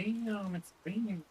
Damn, it's raining.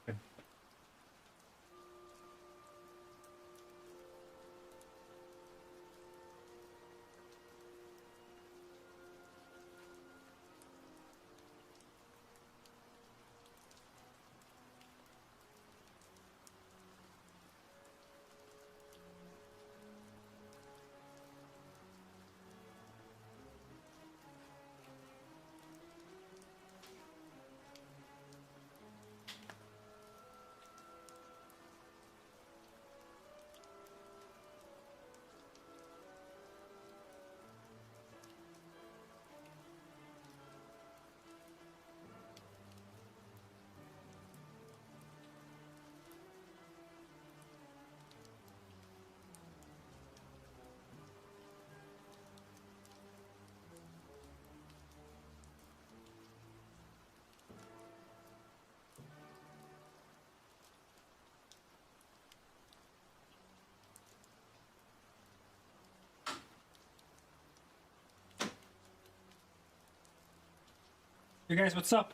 You guys, what's up?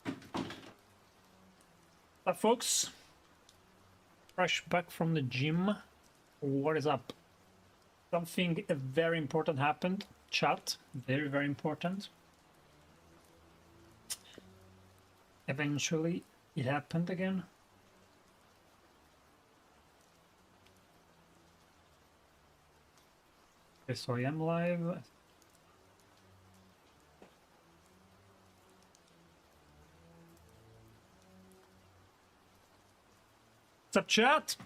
What's up, folks? Fresh back from the gym. What is up? Something very important happened. Chat. Very, very important. Eventually, it happened again. Okay, so I am live. What's up, chat?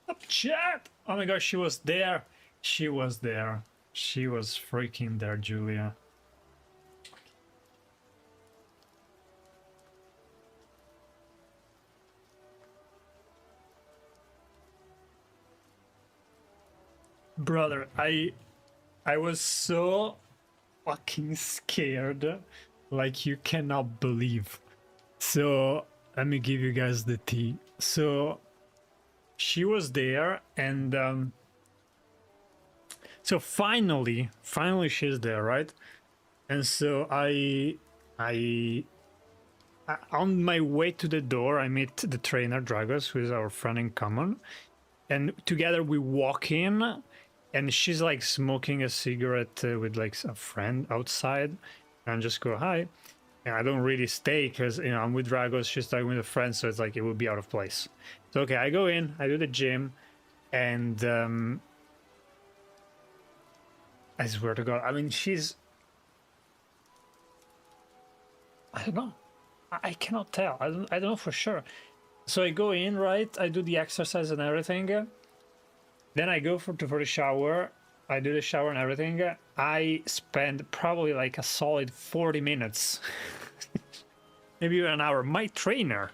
What's up, chat? Oh my gosh, she was there. She was there. She was freaking there, Julia. Brother, I was so fucking scared, like you cannot believe. So let me give you guys the tea. So she was there, and so finally she's there, right? And so I on my way to the door, I meet the trainer Dragos, who is our friend in common, and together we walk in, and she's like smoking a cigarette with like a friend outside, and I just go hi. And I don't really stay because, you know, I'm with Dragos, she's talking with a friend, so it's like it would be out of place. So okay, I go in, I do the gym, and I swear to God, I mean, she's, I don't know, I cannot tell. I don't know for sure. So I go in, right? I do the exercise and everything. Then I go for the shower. I do the shower and everything. I spend probably like a solid 40 minutes, maybe an hour. My trainer,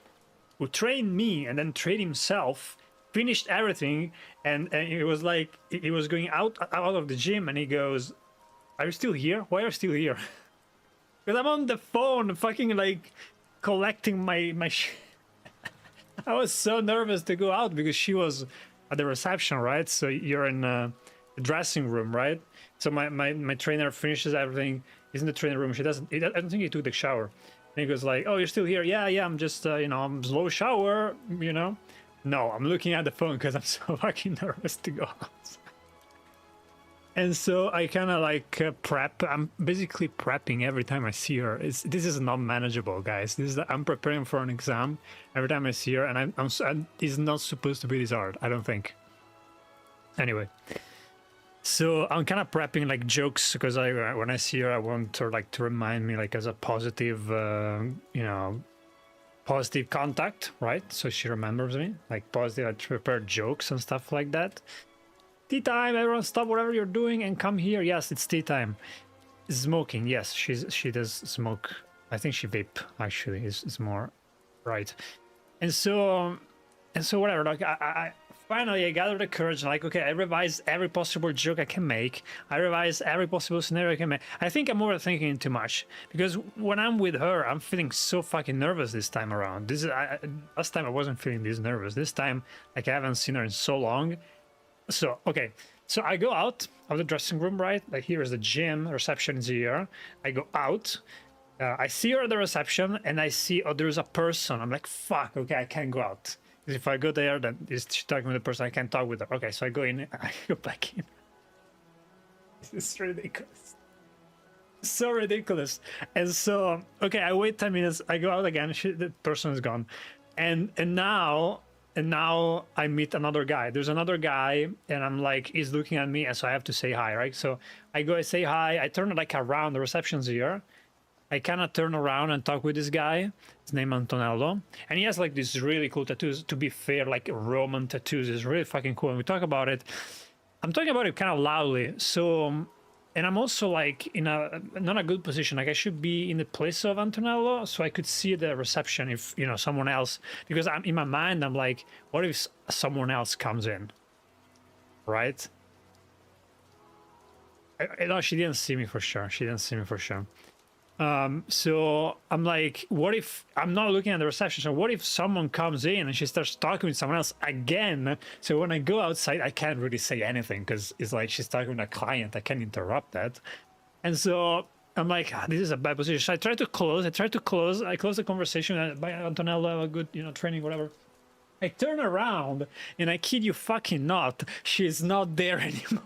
who trained me and then trained himself, finished everything, and it was like he was going out of the gym, and he goes, "Are you still here? Why are you still here?" Because I'm on the phone, fucking like collecting my I was so nervous to go out because she was at the reception, right? So you're in the dressing room, right? So my trainer finishes everything. He's in the training room. She doesn't. I don't think he took the shower. And he goes like, "Oh, you're still here? Yeah, I'm just you know, I'm slow shower, you know." No, I'm looking at the phone because I'm so fucking nervous to go out. And so I kind of like prep. I'm basically prepping every time I see her. This is not manageable, guys. I'm preparing for an exam every time I see her, and it's not supposed to be this hard, I don't think. Anyway, so I'm kind of prepping like jokes because when I see her, I want her like to remind me like as a positive, you know, positive contact, right? So she remembers me, like positive. I prepare jokes and stuff like that. Tea time, everyone stop whatever you're doing and come here. Yes, it's tea time. Smoking, yes, she does smoke. I think she vape actually is more right. And so whatever, like I finally I gathered the courage, like, okay, I revised every possible joke I can make. I revised every possible scenario I can make. I think I'm overthinking too much because when I'm with her, I'm feeling so fucking nervous this time around. Last time I wasn't feeling this nervous. This time, like, I haven't seen her in so long. So, okay, so I go out of the dressing room, right? Like, here is the gym, reception is here. I go out, I see her at the reception, and I see, oh, there's a person. I'm like, fuck, okay, I can't go out. Because if I go there, then she's talking with the person, I can't talk with her. Okay, so I go in, I go back in. It's ridiculous. So ridiculous. And so, okay, I wait 10 minutes, I go out again, the person is gone. And now I meet another guy. There's another guy, and I'm like, he's looking at me, and so I have to say hi, right? So I go, I say hi, I turn like around, the reception's here. I kind of turn around and talk with this guy. His name Antonello, and he has like these really cool tattoos. To be fair, like Roman tattoos is really fucking cool. And we talk about it. I'm talking about it kind of loudly. So, and I'm also like in a not a good position. Like I should be in the place of Antonello, so I could see the reception if someone else. Because I'm in my mind, I'm like, what if someone else comes in, right? No, she didn't see me for sure. She didn't see me for sure. So I'm like, what if I'm not looking at the reception? So what if someone comes in and she starts talking with someone else again? So when I go outside, I can't really say anything because it's like she's talking with a client. I can't interrupt that. And so I'm like, this is a bad position. So I try to close. I close the conversation. By Antonello, have a good, training, whatever. I turn around and I kid you fucking not, she's not there anymore.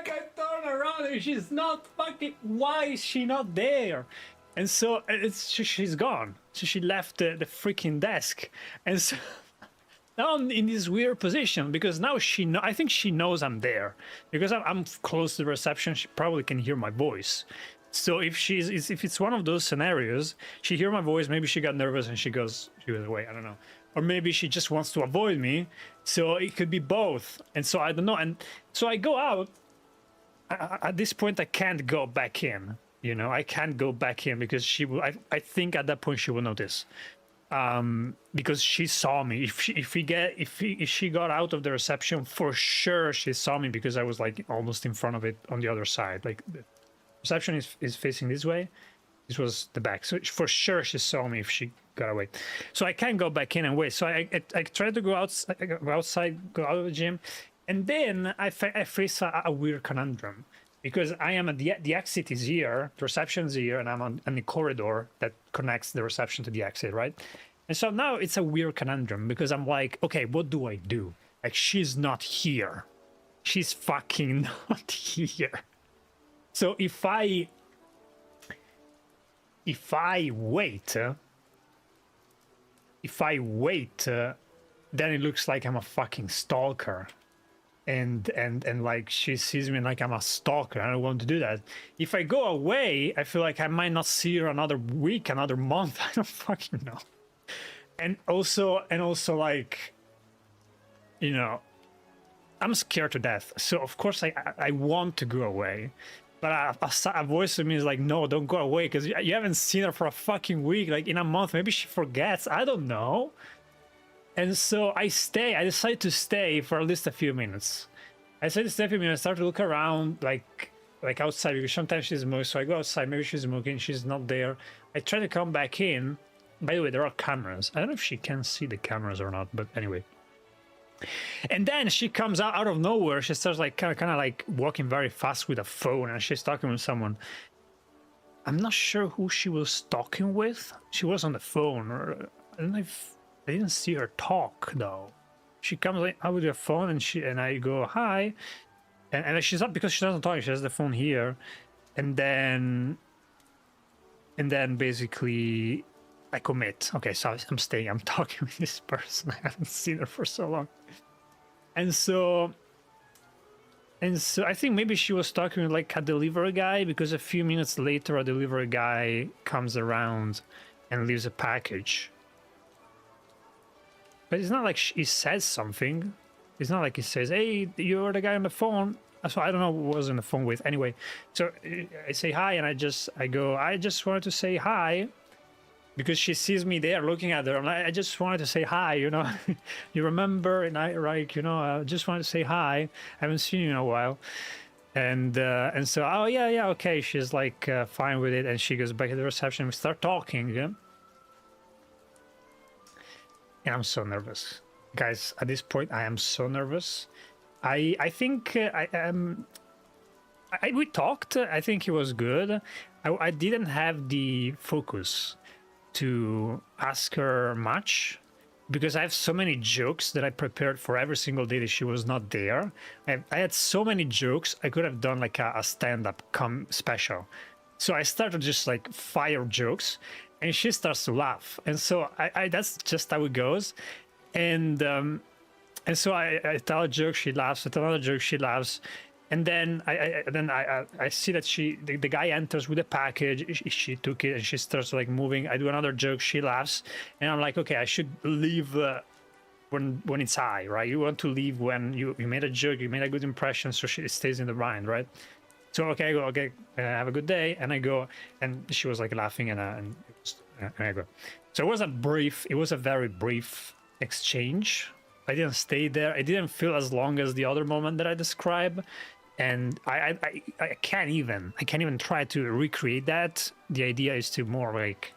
I turn around and she's not fucking. Why is she not there? And so she's gone. So she left the freaking desk, and so now I'm in this weird position because now I think she knows I'm there because I'm close to the reception. She probably can hear my voice. So if it's one of those scenarios, she hear my voice. Maybe she got nervous and she goes away. I don't know. Or maybe she just wants to avoid me. So it could be both. And so I don't know. And so I go out. At this point, I can't go back in. I can't go back in because she will. I think at that point she will notice, because she saw me. If she got out of the reception, for sure she saw me because I was like almost in front of it on the other side. Like the reception is facing this way. This was the back, so for sure she saw me if she got away. So I can't go back in and wait. So I tried to go outside, go out of the gym. And then I face a weird conundrum because I am at the exit is here, the reception is here, and I'm on the corridor that connects the reception to the exit, right? And so now it's a weird conundrum because I'm like, okay, what do I do? Like, she's not here. She's fucking not here. So if I wait, then it looks like I'm a fucking stalker. And like she sees me like I'm a stalker. I don't want to do that. If I go away, I feel like I might not see her another week, another month. I don't fucking know. And also like, I'm scared to death. So of course I want to go away, but a voice of me is like, no, don't go away because you haven't seen her for a fucking week. Like in a month, maybe she forgets. I don't know. And so I decide to stay for at least a few minutes. I start to look around like outside because sometimes she's smoking. So I go outside, maybe she's smoking, she's not there. I try to come back in. By the way, there are cameras. I don't know if she can see the cameras or not, but anyway. And then she comes out of nowhere. She starts like kind of like walking very fast with a phone, and she's talking with someone. I'm not sure who she was talking with. She was on the phone, or I don't know if I didn't see her talk though. She comes like out with her phone, and I go hi, and she's not, because she doesn't talk. She has the phone here, and then basically I commit. Okay, so I'm staying. I'm talking with this person. I haven't seen her for so long, and so I think maybe she was talking with like a delivery guy, because a few minutes later a delivery guy comes around and leaves a package. But it's not like he says something. It's not like he says, hey, you're the guy on the phone. So I don't know who was on the phone with. Anyway, so I say hi, and I just wanted to say hi, because she sees me there looking at her. I just wanted to say hi, you remember? And I just wanted to say hi. I haven't seen you in a while. And so, oh yeah, okay. She's like fine with it, and she goes back to the reception. We start talking. Yeah? And I'm so nervous, guys. At this point, I am so nervous. I think I we talked. I think it was good. I didn't have the focus to ask her much because I have so many jokes that I prepared for every single day that she was not there. I had so many jokes. I could have done like a stand-up special. So I started just like fire jokes, and she starts to laugh, and so I that's just how it goes. And so I tell a joke, she laughs. I tell another joke, she laughs. And then I see that the guy enters with a package. She took it and she starts like moving. I do another joke, she laughs, and I'm like, okay, I should leave when it's high, right? You want to leave when you made a joke, you made a good impression, so it stays in the mind, right? So okay, I go, okay, have a good day, and I go, and she was like laughing, and I go. So it was a very brief exchange. I didn't stay there. It didn't feel as long as the other moment that I described. And I can't even try to recreate that. The idea is to more like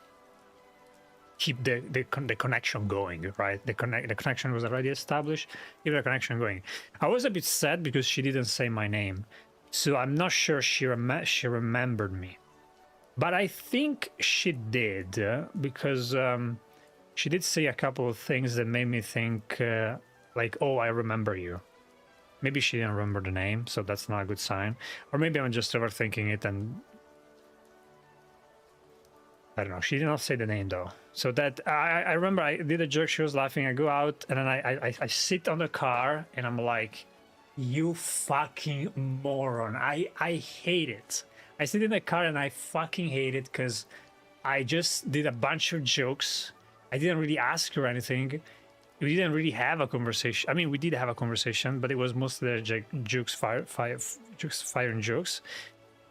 keep the connection going, right? The connection was already established. Keep the connection going. I was a bit sad because she didn't say my name, so I'm not sure she remembered me, but I think she did because she did say a couple of things that made me think like, oh, I remember you. Maybe she didn't remember the name, so that's not a good sign. Or maybe I'm just overthinking it, and I don't know. She did not say the name though. So that I remember I did a joke. She was laughing. I go out, and then I sit on the car, and I'm like, you fucking moron. I hate it. I sit in the car and I fucking hate it because I just did a bunch of jokes. I didn't really ask her anything. We didn't really have a conversation. I mean, we did have a conversation, but it was mostly jokes, firing jokes.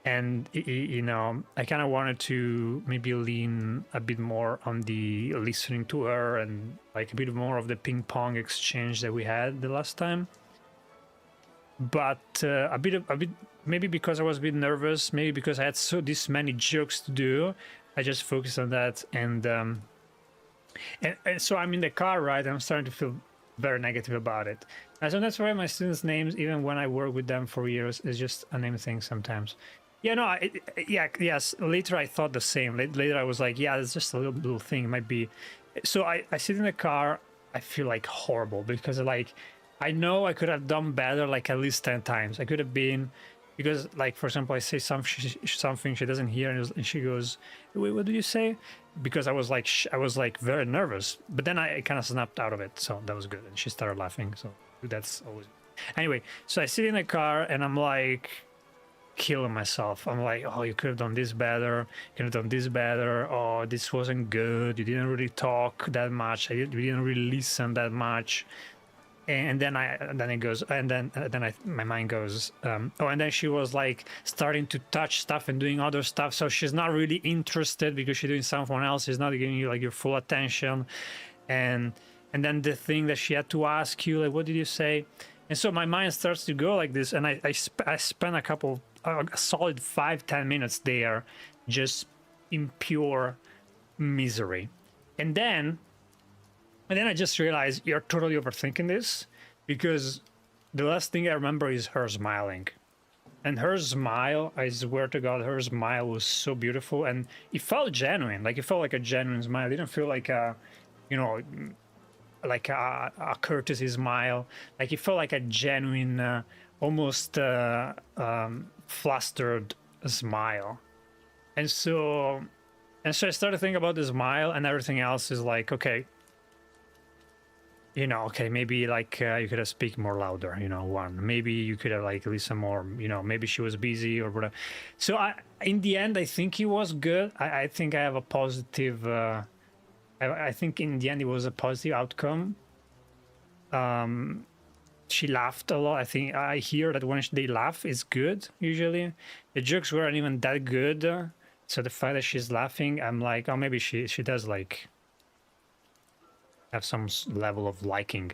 And, you know, I kind of wanted to maybe lean a bit more on the listening to her and like a bit more of the ping pong exchange that we had the last time. But a bit, maybe because I was a bit nervous, maybe because I had this many jokes to do, I just focused on that. And so I'm in the car, right? I'm starting to feel very negative about it. And so that's why my students' names, even when I work with them for years, is just a name thing sometimes. Yeah, no, yes. Later I thought the same. Later I was like, yeah, it's just a little thing. It might be. So I sit in the car. I feel like horrible because like I know I could have done better like at least 10 times. I could have been. Because, like, for example, I say something she doesn't hear, and she goes, "Wait, what did you say?" Because I was like very nervous, but then I kind of snapped out of it, so that was good. And she started laughing, so that's always. Anyway, so I sit in the car and I'm like killing myself. I'm like, "Oh, you could have done this better. You could have done this better. Oh, this wasn't good. You didn't really talk that much. We didn't really listen that much." And then it goes, and then my mind goes, oh, and then she was like starting to touch stuff and doing other stuff, so she's not really interested because she's doing something else. She's not giving you like your full attention, and then the thing that she had to ask you, like, what did you say? And so my mind starts to go like this, and I spent a solid 5-10 minutes there, just in pure misery, and then I just realized you're totally overthinking this, because the last thing I remember is her smiling. And her smile, I swear to God, her smile was so beautiful, and it felt genuine. Like, it felt like a genuine smile. It didn't feel like a, you know, like a courtesy smile. Like, it felt like a genuine, almost flustered smile. And so I started thinking about the smile, and everything else is like, okay, you know, okay, maybe like you could have speak more louder, you know, one. Maybe you could have like listen more, you know, maybe she was busy or whatever. So in the end, I think it was good. I think I have a positive, I think in the end it was a positive outcome. She laughed a lot. I think I hear that when they laugh is good, usually. The jokes weren't even that good. So the fact that she's laughing, I'm like, oh, maybe she does like have some level of liking.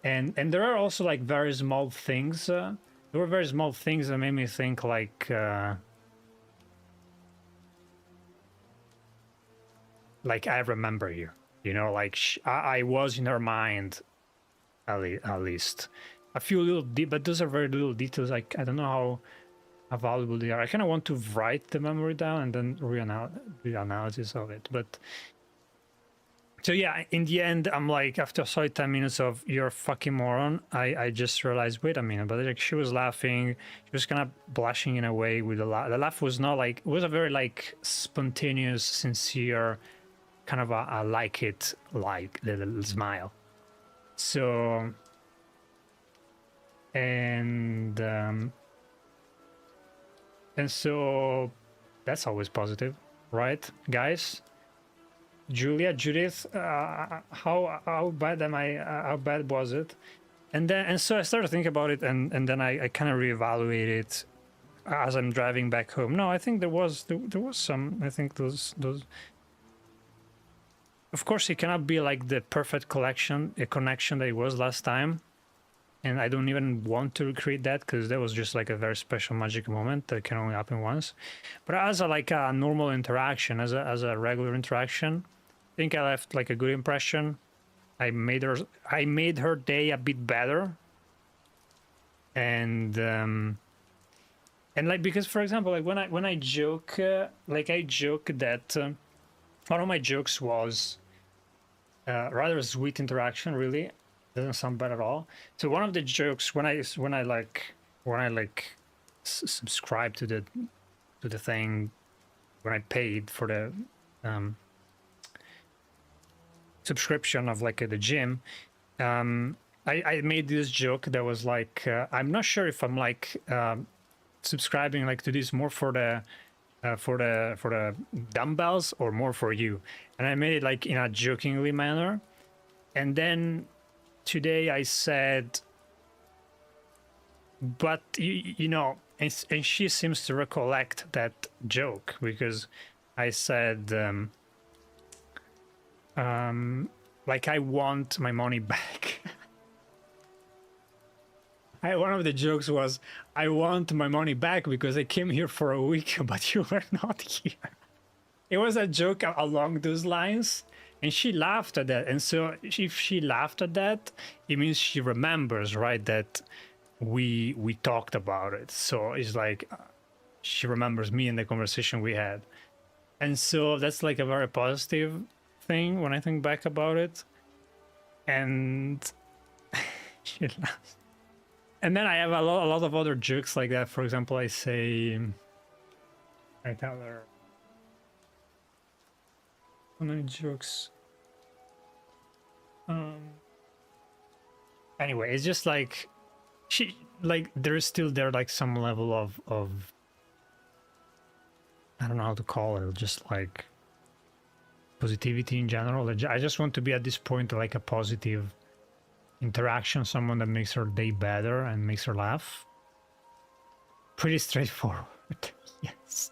And there are also like very small things. There were very small things that made me think like I remember you. You know, like I was in her mind, at least. A few little but those are very little details. Like, I don't know how valuable they are. I kind of want to write the memory down and then the analysis of it. But so yeah, in the end, I'm like, after solid 10 minutes of "you're a fucking moron," I just realized, wait a minute, but like she was laughing, she was kind of blushing in a way with the laugh. The laugh was not like, it was a very like spontaneous, sincere, kind of a like it like little smile. So and so that's always positive, right, guys? Julia, Judith, how bad am I? How bad was it? And so I started thinking about it, and then I kind of reevaluated it as I'm driving back home. No, I think there was some. I think those. Of course, it cannot be like the perfect connection that it was last time, and I don't even want to recreate that because that was just like a very special magic moment that can only happen once. But as a like a normal interaction, as a regular interaction, I think I left like a good impression. I made her day a bit better, and like, because for example, like when I joke, like I joke that one of my jokes was rather sweet interaction. Really doesn't sound bad at all. So one of the jokes when I subscribe to the thing, when I paid for the subscription of like the gym, I made this joke that was like, I'm not sure if I'm like subscribing like to this more for the dumbbells or more for you, and I made it like in a jokingly manner. And then today I said, but you know, and she seems to recollect that joke, because I said like, I want my money back. One of the jokes was, I want my money back because I came here for a week, but you were not here. It was a joke along those lines, and she laughed at that. And so if she laughed at that, it means she remembers, right, that we talked about it. So it's like she remembers me and the conversation we had. And so that's like a very positive thing when I think back about it. And she laughs. And then I have a lot of other jokes like that. For example, I say, I tell her, how many jokes? Anyway, it's just like there's still there like some level of I don't know how to call it, just like positivity in general. I just want to be at this point like a positive interaction, someone that makes her day better and makes her laugh. Pretty straightforward. Yes.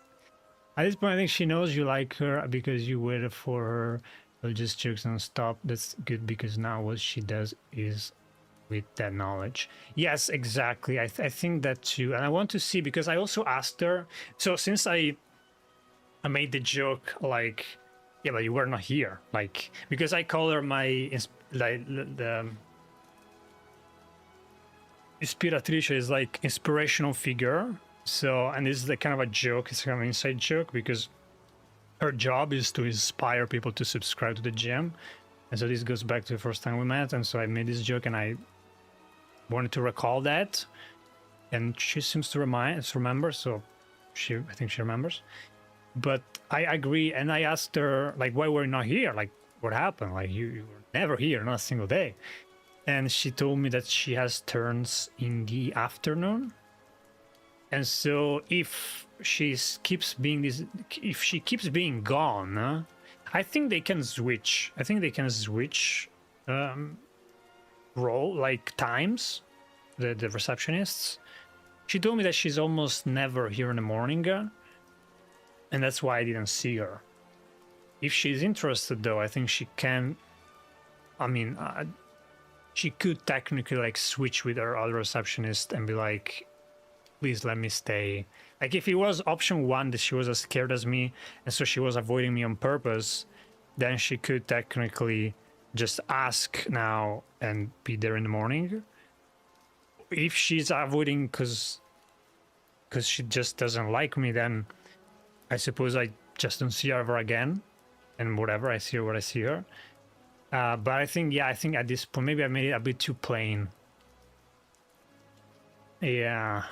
At this point, I think she knows you like her because you waited for her. You'll just jokes non-stop. That's good, because now what she does is with that knowledge. Yes, exactly. I think that too. And I want to see, because I also asked her. So since I made the joke like, yeah, but you were not here, like, because I call her my the Ispiratrice is like inspirational figure. So, and this is the kind of a joke, it's kind of an inside joke, because her job is to inspire people to subscribe to the gym. And so this goes back to the first time we met, and so I made this joke and I wanted to recall that, and she seems to remember, so I think she remembers. But I agree, and I asked her like, why were you not here? Like, what happened? Like, you were never here, not a single day. And she told me that she has turns in the afternoon. And so if she keeps being gone, I think they can switch. I think they can switch role, like times, the receptionists. She told me that she's almost never here in the morning, and that's why I didn't see her. If she's interested, though, I think she can. I mean, she could technically like switch with her other receptionist and be like, please let me stay. Like, if it was option one that she was as scared as me and so she was avoiding me on purpose, then she could technically just ask now and be there in the morning. If she's avoiding because because she just doesn't like me, then I suppose I just don't see her ever again, and whatever, I see her what I see her. But I think at this point maybe I made it a bit too plain. Yeah,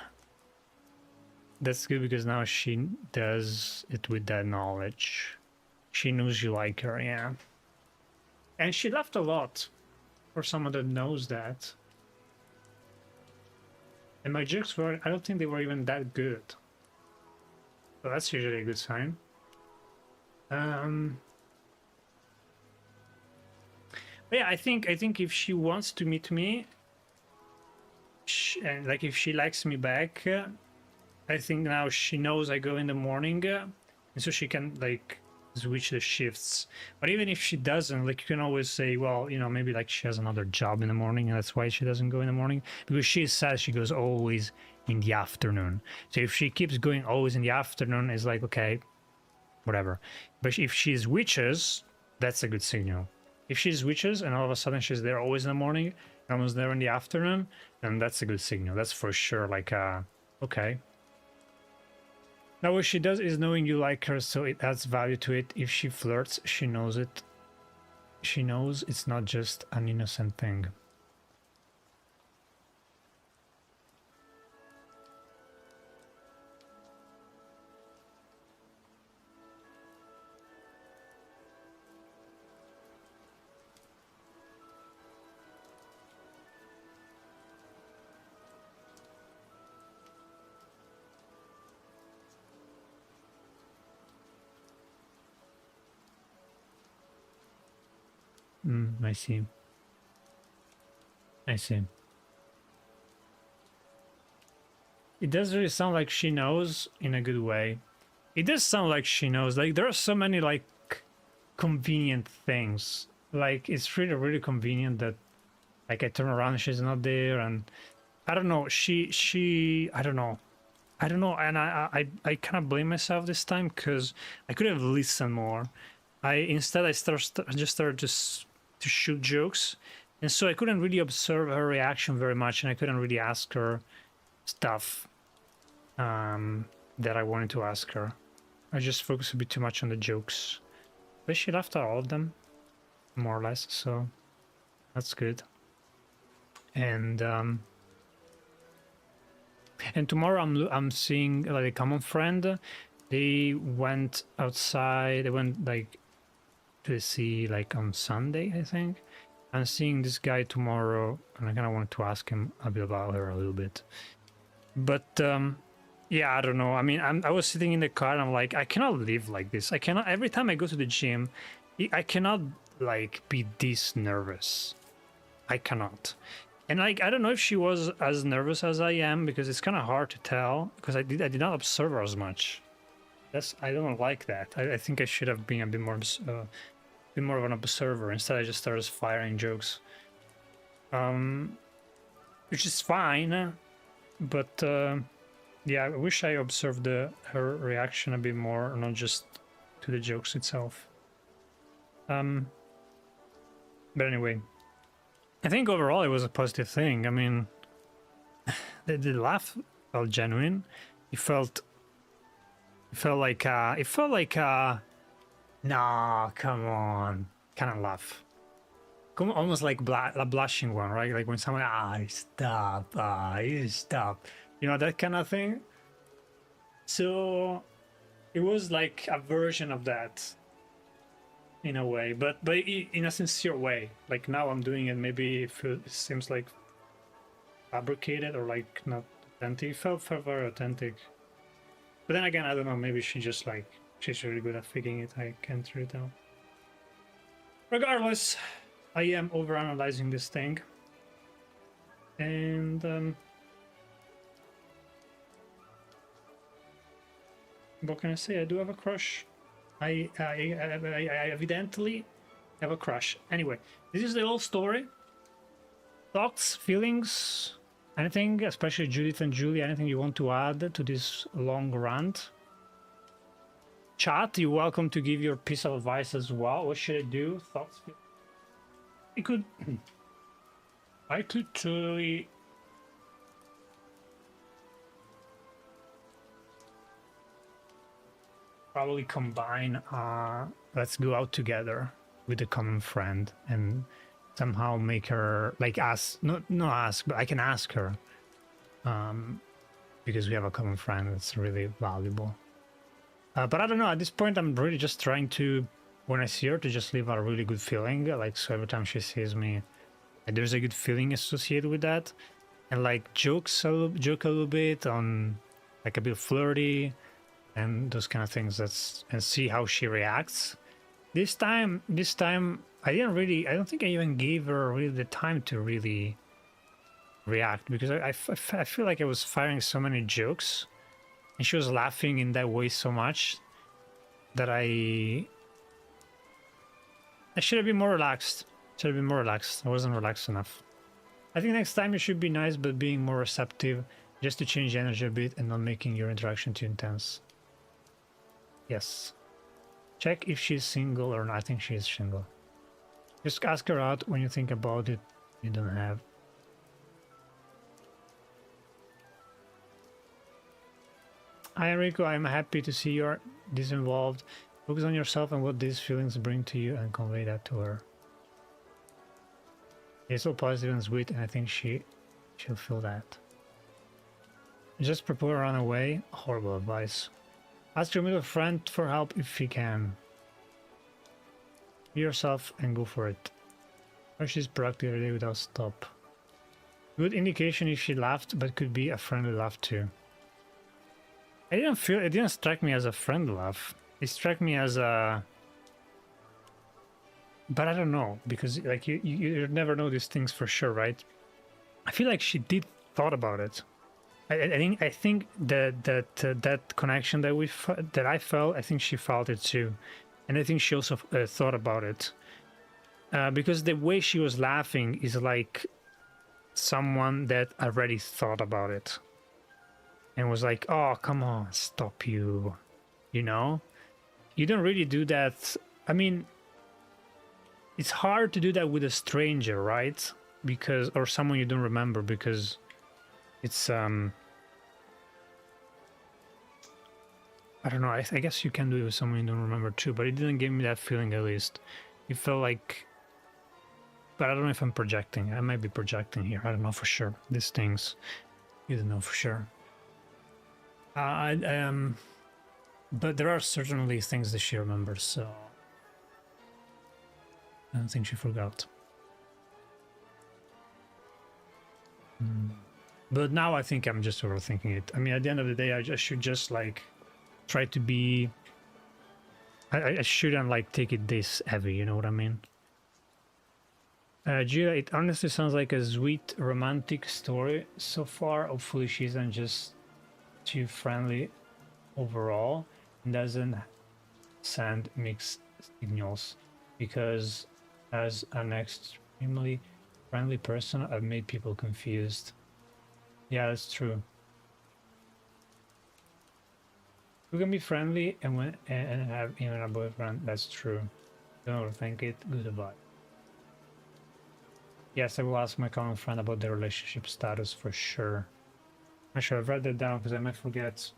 that's good, because now she does it with that knowledge. She knows you like her, yeah. And she laughed a lot for someone that knows that. And my jokes were, I don't think they were even that good. So that's usually a good sign. But yeah, I think if she wants to meet me, and like if she likes me back, I think now she knows I go in the morning, and so she can like switch the shifts. But even if she doesn't, like, you can always say, well, you know, maybe like she has another job in the morning and that's why she doesn't go in the morning, because she says she goes always in the afternoon. So if she keeps going always in the afternoon, it's like, okay, whatever. But if she switches, that's a good signal. If she switches and all of a sudden she's there always in the morning, almost there in the afternoon, then that's a good signal. That's for sure like, okay. Now what she does is knowing you like her, so it adds value to it. If she flirts, she knows it. She knows it's not just an innocent thing. I see. I see. It does really sound like she knows in a good way. It does sound like she knows. Like, there are so many like convenient things. Like, it's really, really convenient that like I turn around and she's not there, and I don't know. I don't know. And I kind of blame myself this time, because I could have listened more. Instead I just started to shoot jokes, and so I couldn't really observe her reaction very much, and I couldn't really ask her stuff that I wanted to ask her. I just focused a bit too much on the jokes, but she laughed at all of them, more or less, so that's good. And tomorrow I'm seeing like a common friend. They went outside. They went like to the sea like on Sunday, I think. I'm seeing this guy tomorrow, and I kind of wanted to ask him a bit about her a little bit. But yeah, I don't know. I mean, I was sitting in the car and I'm like, I cannot live like this. I cannot. Every time I go to the gym, I cannot like be this nervous. I cannot. And like, I don't know if she was as nervous as I am, because it's kind of hard to tell, because I did not observe her as much. I don't like that. I think I should have been a bit more of an observer. Instead, I just started firing jokes, which is fine. But yeah, I wish I observed her reaction a bit more, not just to the jokes itself. But anyway, I think overall it was a positive thing. I mean, the laugh felt genuine. It felt like nah, come on, kind of laugh. Almost like a blushing one, right? Like when someone, you stop. You know, that kind of thing. So it was like a version of that in a way, but in a sincere way. Like now I'm doing it, maybe it seems like fabricated or like not authentic. It felt very authentic. But then again, I don't know, maybe she's really good at faking it. I can't really tell. Regardless, I am overanalyzing this thing. And what can I say? I do have a crush. I evidently have a crush. Anyway, this is the whole story. Thoughts, feelings, anything, especially Judith and Julie, anything you want to add to this long rant? Chat, you're welcome to give your piece of advice as well. What should I do? Thoughts? I could totally probably combine let's go out together with a common friend and somehow make her like ask, not ask, but I can ask her because we have a common friend that's really valuable. But I don't know, at this point I'm really just trying to, when I see her, to just leave a really good feeling. Like, so every time she sees me, there's a good feeling associated with that. And like joke a little bit on, like a bit flirty and those kind of things. And see how she reacts. This time I don't think I even gave her really the time to really react, because I feel like I was firing so many jokes and she was laughing in that way so much that I should have been more relaxed. I wasn't relaxed enough. I think next time you should be nice, but being more receptive, just to change the energy a bit and not making your interaction too intense. Yes. Check if she's single or not. I think she is single. Just ask her out when you think about it. You don't have. Hi Enrico, I'm happy to see you're disinvolved. Focus on yourself and what these feelings bring to you and convey that to her. You're so positive and sweet, and I think she'll feel that. Just prepare to run away. Horrible advice. Ask your middle friend for help if he can. Be yourself and go for it. Or she's productive every day without stop. Good indication if she laughed, but could be a friendly laugh too. It didn't strike me as a friendly laugh. It struck me as a... But I don't know, because like you never know these things for sure, right? I feel like she did thought about it. I think that connection that I felt, I think she felt it too, and I think she also thought about it, because the way she was laughing is like someone that already thought about it, and was like, "Oh, come on, stop you," you know. You don't really do that. I mean, it's hard to do that with a stranger, right? Because, or someone you don't remember, because it's I don't know, I guess you can do it with someone you don't remember too, but it didn't give me that feeling. At least it felt like, but I don't know if I'm projecting. I might be projecting here, I don't know for sure. These things you don't know for sure. But there are certainly things that she remembers, so I don't think she forgot. But now I think I'm just overthinking it. I mean, at the end of the day, I should just like try to be... I shouldn't like take it this heavy, you know what I mean? Gia, it honestly sounds like a sweet romantic story so far. Hopefully she isn't just too friendly overall and doesn't send mixed signals, because as an extremely friendly person, I've made people confused. Yeah, that's true. You can be friendly and have even a boyfriend. That's true. Don't overthink it. Good advice. Yes, I will ask my common friend about their relationship status for sure. Actually, I've read that down because I might forget.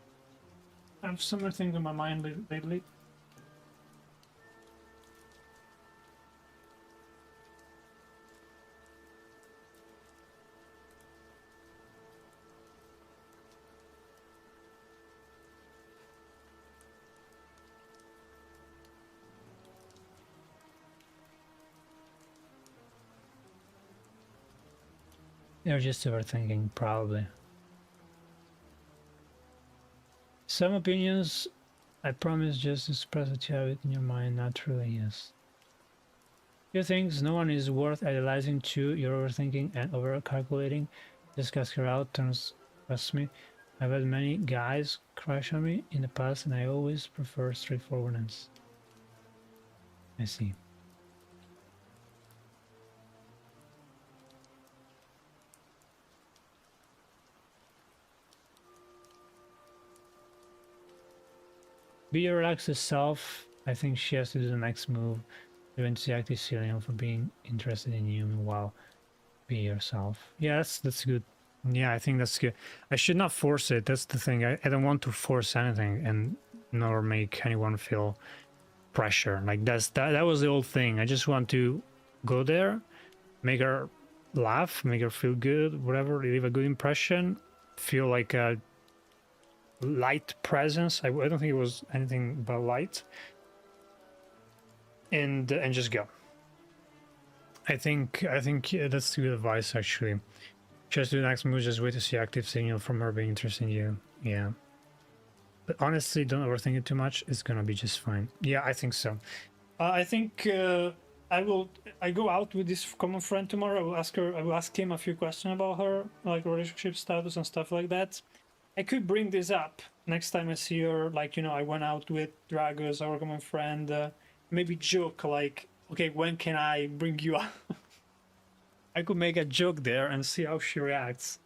I have so many things in my mind lately. They're just overthinking, probably. Some opinions, I promise, just express what you have it in your mind naturally, yes. Few things, no one is worth idolizing. 2, you're overthinking and over-calculating. Just ask her out, trust me. I've had many guys crush on me in the past and I always prefer straightforwardness. I see. Be your relaxed self. I think she has to do the next move. Eventually active ceiling for being interested in you. Meanwhile, be yourself. Yeah, that's good. Yeah, I think that's good. I should not force it. That's the thing. I don't want to force anything, and nor make anyone feel pressure. Like that was the whole thing. I just want to go there, make her laugh, make her feel good, whatever, leave a good impression, feel like a light presence. I don't think it was anything but light, and just go. I think yeah, that's good advice actually. Just do the next move, just wait to see active signal from her being interested in you. Yeah. But honestly, don't overthink it too much. It's gonna be just fine. Yeah, I think so. I think I go out with this common friend tomorrow. I will ask him a few questions about her, like relationship status and stuff like that. I could bring this up next time I see her. Like, you know, I went out with Dragos, our common friend. Maybe joke like, okay, when can I bring you up? I could make a joke there and see how she reacts.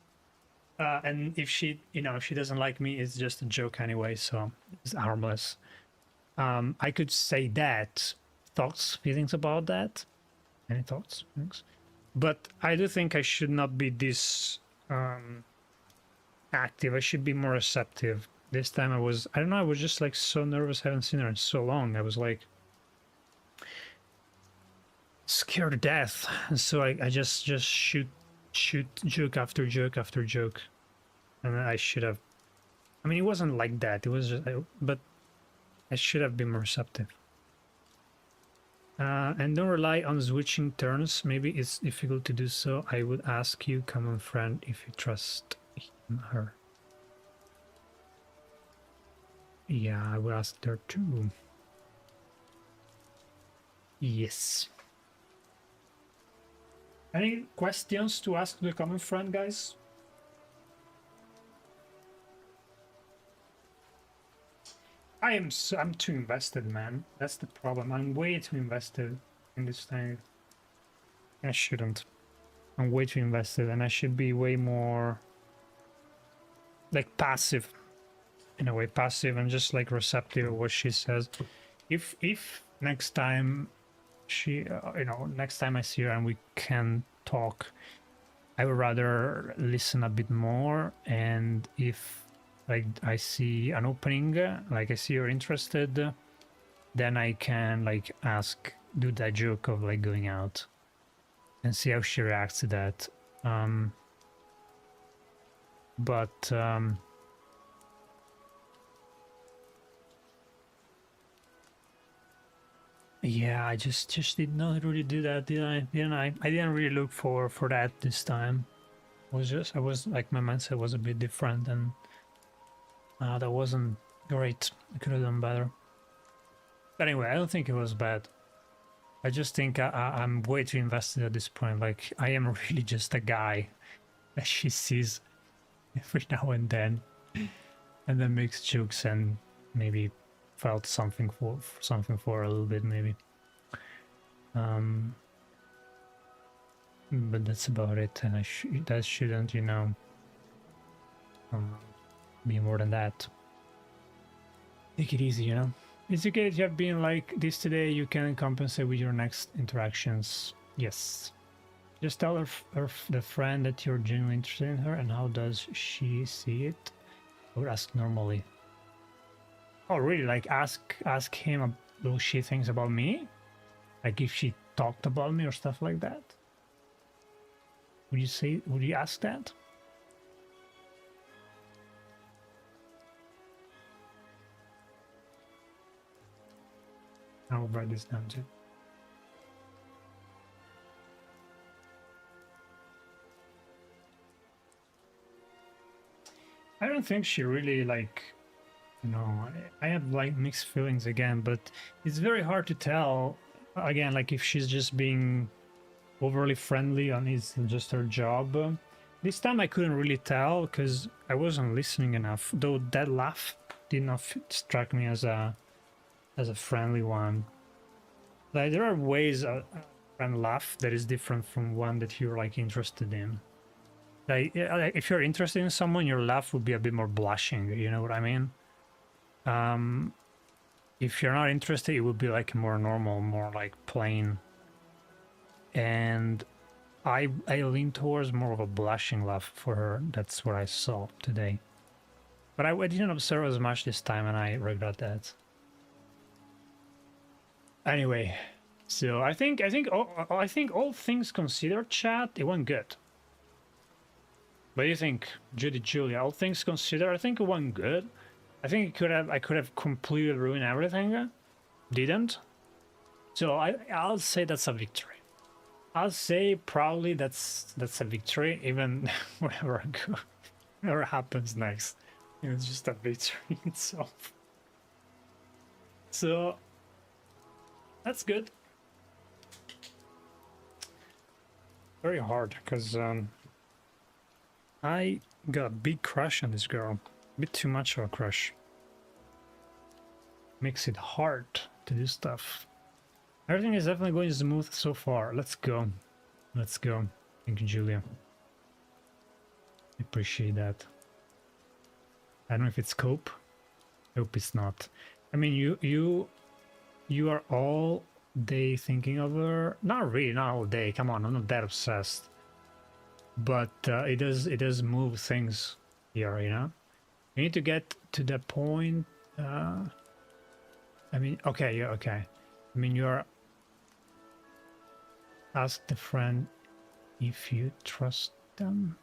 And if she, you know, if she doesn't like me, it's just a joke anyway, so it's harmless. I could say that. Thoughts, feelings about that? Any thoughts? Thanks. But I do think I should not be this active. I should be more receptive. This time I don't know, I was just like so nervous. I haven't seen her in so long. I was like scared to death. And so I just shoot joke after joke after joke. And I should have, I mean, it wasn't like that. It was just, but I should have been more receptive. And don't rely on switching turns. Maybe it's difficult to do so. I would ask you, common friend, if you trust him, her. Yeah, I would ask her too. Yes. Any questions to ask the common friend, guys? I'm too invested, man. That's the problem. I'm way too invested in this thing. I shouldn't. I'm way too invested, and I should be way more like passive, in a way, passive and just like receptive of what she says. If next time she, you know, next time I see her and we can talk, I would rather listen a bit more, and if like I see an opening, like I see you're interested, then I can like do that joke of like going out and see how she reacts to that. Yeah, I just did not really do that, did I? Didn't I? I didn't really look for that this time. I was like, my mindset was a bit different, and that wasn't great. I could have done better. But anyway, I don't think it was bad. I just think I'm way too invested at this point. Like, I am really just a guy that she sees every now and then makes jokes and maybe felt something for a little bit, maybe. But that's about it, and that shouldn't, you know, be more than that. Take it easy, you know. It's okay if you have been like this today. You can compensate with your next interactions. Yes. Just tell the friend that you're genuinely interested in her, and how does she see it? I would ask normally. Oh, really? Like ask him what she thinks about me? Like if she talked about me or stuff like that? Would you ask that? I'll write this down too. I don't think she really like, you know, I have like mixed feelings again, but it's very hard to tell again, like if she's just being overly friendly and it's just her job. This time I couldn't really tell because I wasn't listening enough, though that laugh did not strike me as a friendly one. Like there are ways a friend laugh that is different from one that you're like interested in. Like if you're interested in someone, your laugh would be a bit more blushing, you know what I mean? If you're not interested, it would be like more normal, more like plain. And I lean towards more of a blushing laugh for her. That's what I saw today. But I didn't observe as much this time, and I regret that. Anyway, so I think all things considered, chat, it went good. What do you think, Judy, Julia? All things considered, I think it went good. I think I could have completely ruined everything. Didn't. So I'll say that's a victory. I'll say probably that's a victory, even whatever happens next. It's just a victory itself. So that's good. Very hard, because I got a big crush on this girl. A bit too much of a crush. Makes it hard to do stuff. Everything is definitely going smooth so far. Let's go. Let's go. Thank you, Julia. I appreciate that. I don't know if it's cope. I hope it's not. I mean, you are all day thinking of her. Not really, not all day. Come on, I'm not that obsessed. But it does move things here, you know. You need to get to that point. I mean, okay, yeah, okay. I mean, you're ask the friend if you trust them.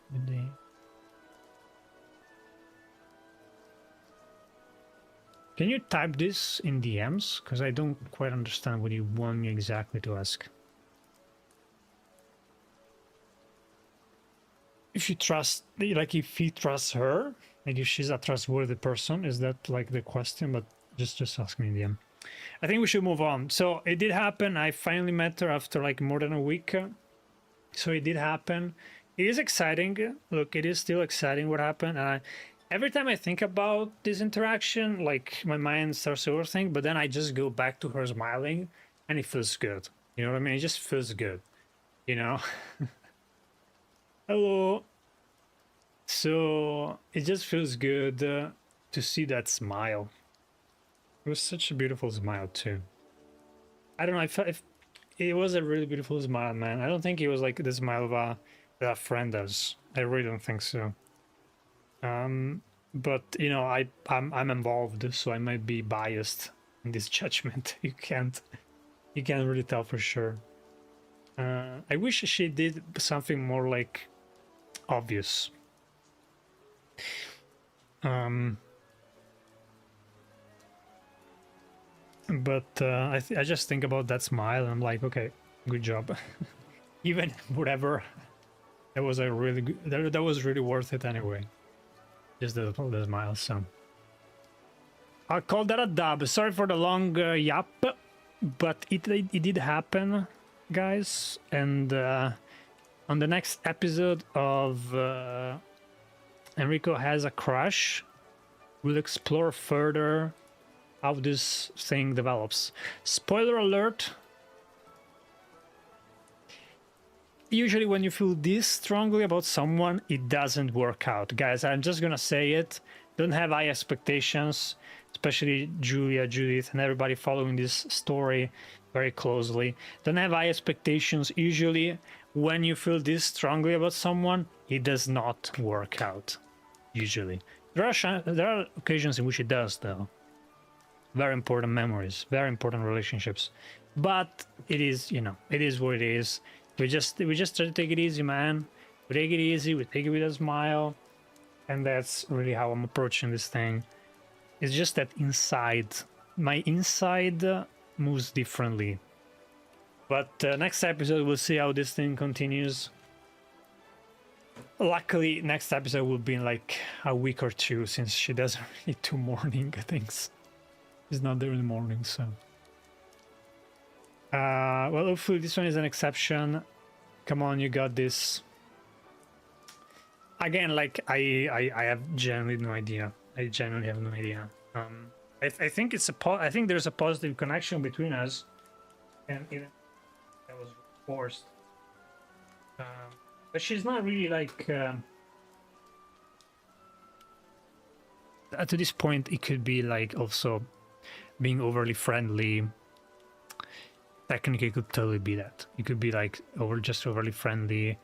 Can you type this in DMs? Because I don't quite understand what you want me exactly to ask. If you trust, like if he trusts her, like if she's a trustworthy person, is that like the question? But just ask me in DM. I think we should move on. So it did happen. I finally met her after like more than a week. So it did happen. It is exciting. Look, it is still exciting what happened. Every time I think about this interaction, like my mind starts to overthink, but then I just go back to her smiling and it feels good. You know what I mean? It just feels good, you know? Hello. So it just feels good to see that smile. It was such a beautiful smile too. I don't know if it was a really beautiful smile, man. I don't think it was like the smile of that a friend does. I really don't think so. But you know, I'm involved, so I might be biased in this judgment. You can't really tell for sure. I wish she did something more like obvious. But I just think about that smile and I'm like, okay, good job. Even whatever, that was a really good, that was really worth it anyway. Just the smile. So I'll call that a dub. Sorry for the long yap, but it did happen, guys. And on the next episode of Enrico Has a Crush, we'll explore further how this thing develops. Spoiler alert. Usually when you feel this strongly about someone, it doesn't work out. Guys, I'm just gonna say it. Don't have high expectations, especially Julia, Judith, and everybody following this story very closely. Don't have high expectations. Usually when you feel this strongly about someone, it does not work out. Usually. There are occasions in which it does, though. Very important memories, very important relationships. But it is, you know, it is what it is. We just try to take it easy, man. We take it easy, we take it with a smile. And that's really how I'm approaching this thing. It's just that inside, my inside moves differently. But next episode, we'll see how this thing continues. Luckily, next episode will be in like a week or two, since she doesn't really do morning things. She's not there in the morning, so. Well, hopefully this one is an exception. Come on, you got this. Again, like I have genuinely no idea. I genuinely have no idea. I think it's I think there's a positive connection between us, and even that was forced. But she's not really like. To this point, it could be like also being overly friendly. Technically, it could totally be that. It could be like just overly friendly,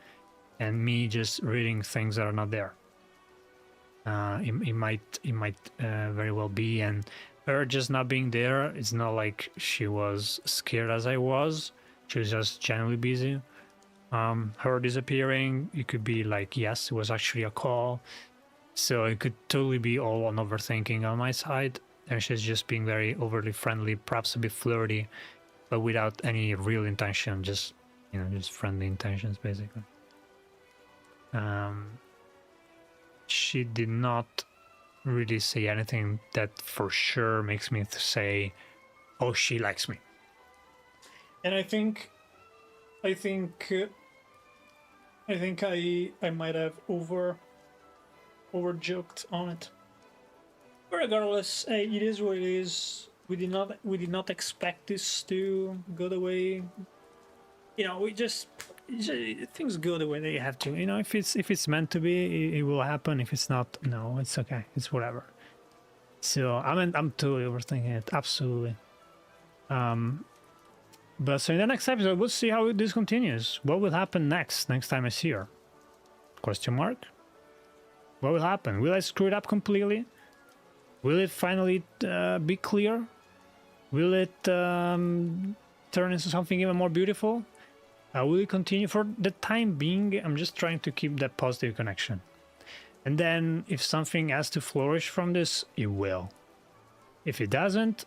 and me just reading things that are not there. It might very well be, and her just not being there, it's not like she was scared as I was. She was just genuinely busy. Her disappearing, it could be like, yes, it was actually a call. So it could totally be all on overthinking on my side, and she's just being very overly friendly, perhaps a bit flirty, but without any real intention, just, you know, just friendly intentions, basically. She did not really say anything that for sure makes me say, oh, she likes me. And I think I might have over joked on it. But regardless, it is what it is. We did not expect this to go the way, you know, things go the way they have to. You know, if it's meant to be, it will happen. If it's not, no, it's okay. It's whatever. So I'm totally overthinking it, absolutely. But so in the next episode, we'll see how this continues. What will happen next time I see her? Question mark. What will happen? Will I screw it up completely? Will it finally be clear? Will it turn into something even more beautiful? Will it continue? For the time being, I'm just trying to keep that positive connection. And then if something has to flourish from this, it will. If it doesn't,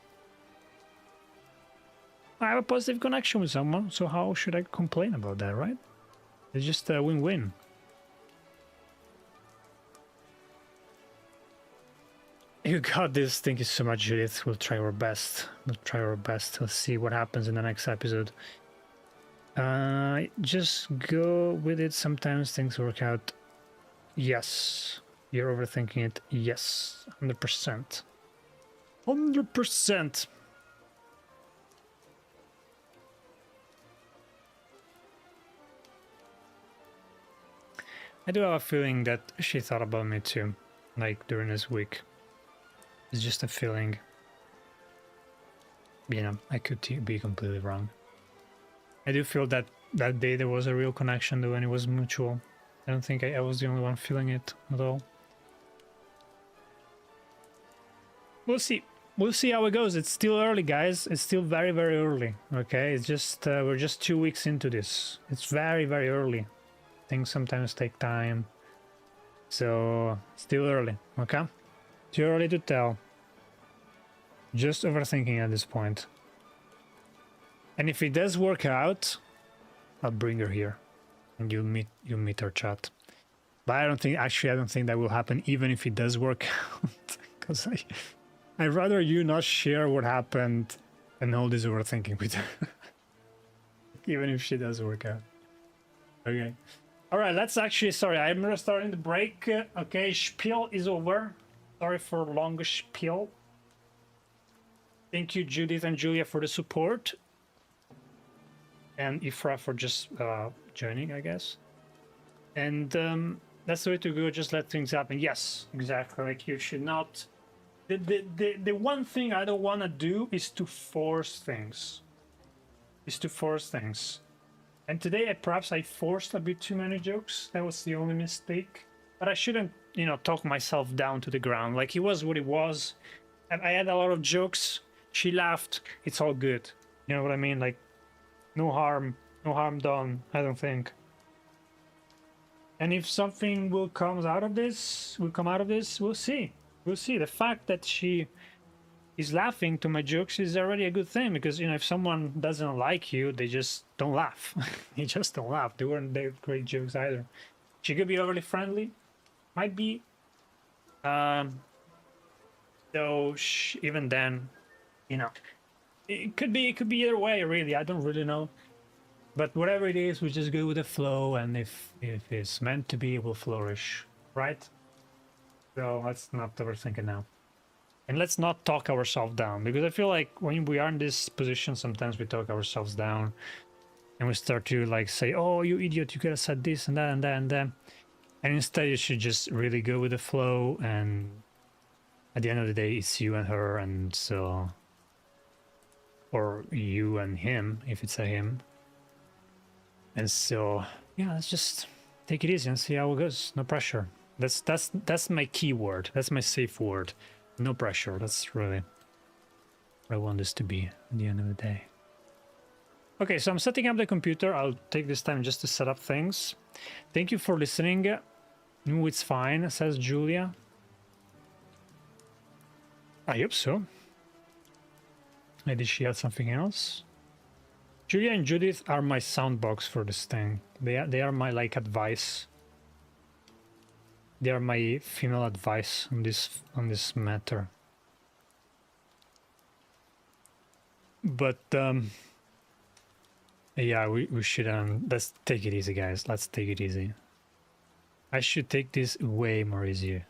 I have a positive connection with someone, so how should I complain about that, right? It's just a win-win. You got this. Thank you so much, Judith. We'll try our best. Let's see what happens in the next episode. Just go with it. Sometimes things work out. Yes. You're overthinking it. Yes. 100%. 100%. I do have a feeling that she thought about me too, like during this week. It's just a feeling. You know, I could be completely wrong. I do feel that that day there was a real connection though, and it was mutual. I don't think I was the only one feeling it at all. We'll see. We'll see how it goes. It's still early, guys. It's still very, very early. Okay, it's just we're just 2 weeks into this. It's very, very early. Things sometimes take time. So still early. Okay, too early to tell. Just overthinking at this point. And if it does work out, I'll bring her here, and you'll meet her chat. But I don't think that will happen, even if it does work out, because I'd rather you not share what happened and all this overthinking with her, even if she does work out. Okay. All right. Let's actually. Sorry, I'm restarting the break. Okay, spiel is over. Sorry for long spiel. Thank you, Judith and Julia, for the support. And Ifra for just joining, I guess. And that's the way to go. Just let things happen. Yes, exactly. Like, you should not. The one thing I don't want to do is to force things. And today, perhaps I forced a bit too many jokes. That was the only mistake. But I shouldn't, you know, talk myself down to the ground. Like, it was what it was. And I had a lot of jokes. She laughed. It's all good. You know what I mean? Like, no harm done, I don't think. And if something will come out of this, we'll see. We'll see. The fact that she is laughing to my jokes is already a good thing, because, you know, if someone doesn't like you, they just don't laugh. They just don't laugh. They weren't great jokes either. She could be overly friendly, might be. Though even then, you know, it could be either way, really. I don't really know. But whatever it is, we just go with the flow, and if it's meant to be, it will flourish, right? So let's not overthink it now. And let's not talk ourselves down, because I feel like when we are in this position, sometimes we talk ourselves down, and we start to like say, oh, you idiot, you could have said this and that and that and that. And instead, you should just really go with the flow, and at the end of the day, it's you and her, and so... or you and him, if it's a him. And so, yeah, let's just take it easy and see how it goes. No pressure. That's my keyword. That's my safe word. No pressure. That's really what I want this to be at the end of the day. Okay, so I'm setting up the computer. I'll take this time just to set up things. Thank you for listening. No, it's fine, says Julia. I hope so. Maybe she had something else. Julia and Judith are my soundbox for this thing. They are my like advice. They are my female advice on this matter. But yeah, we should let's take it easy, guys. Let's take it easy. I should take this way easier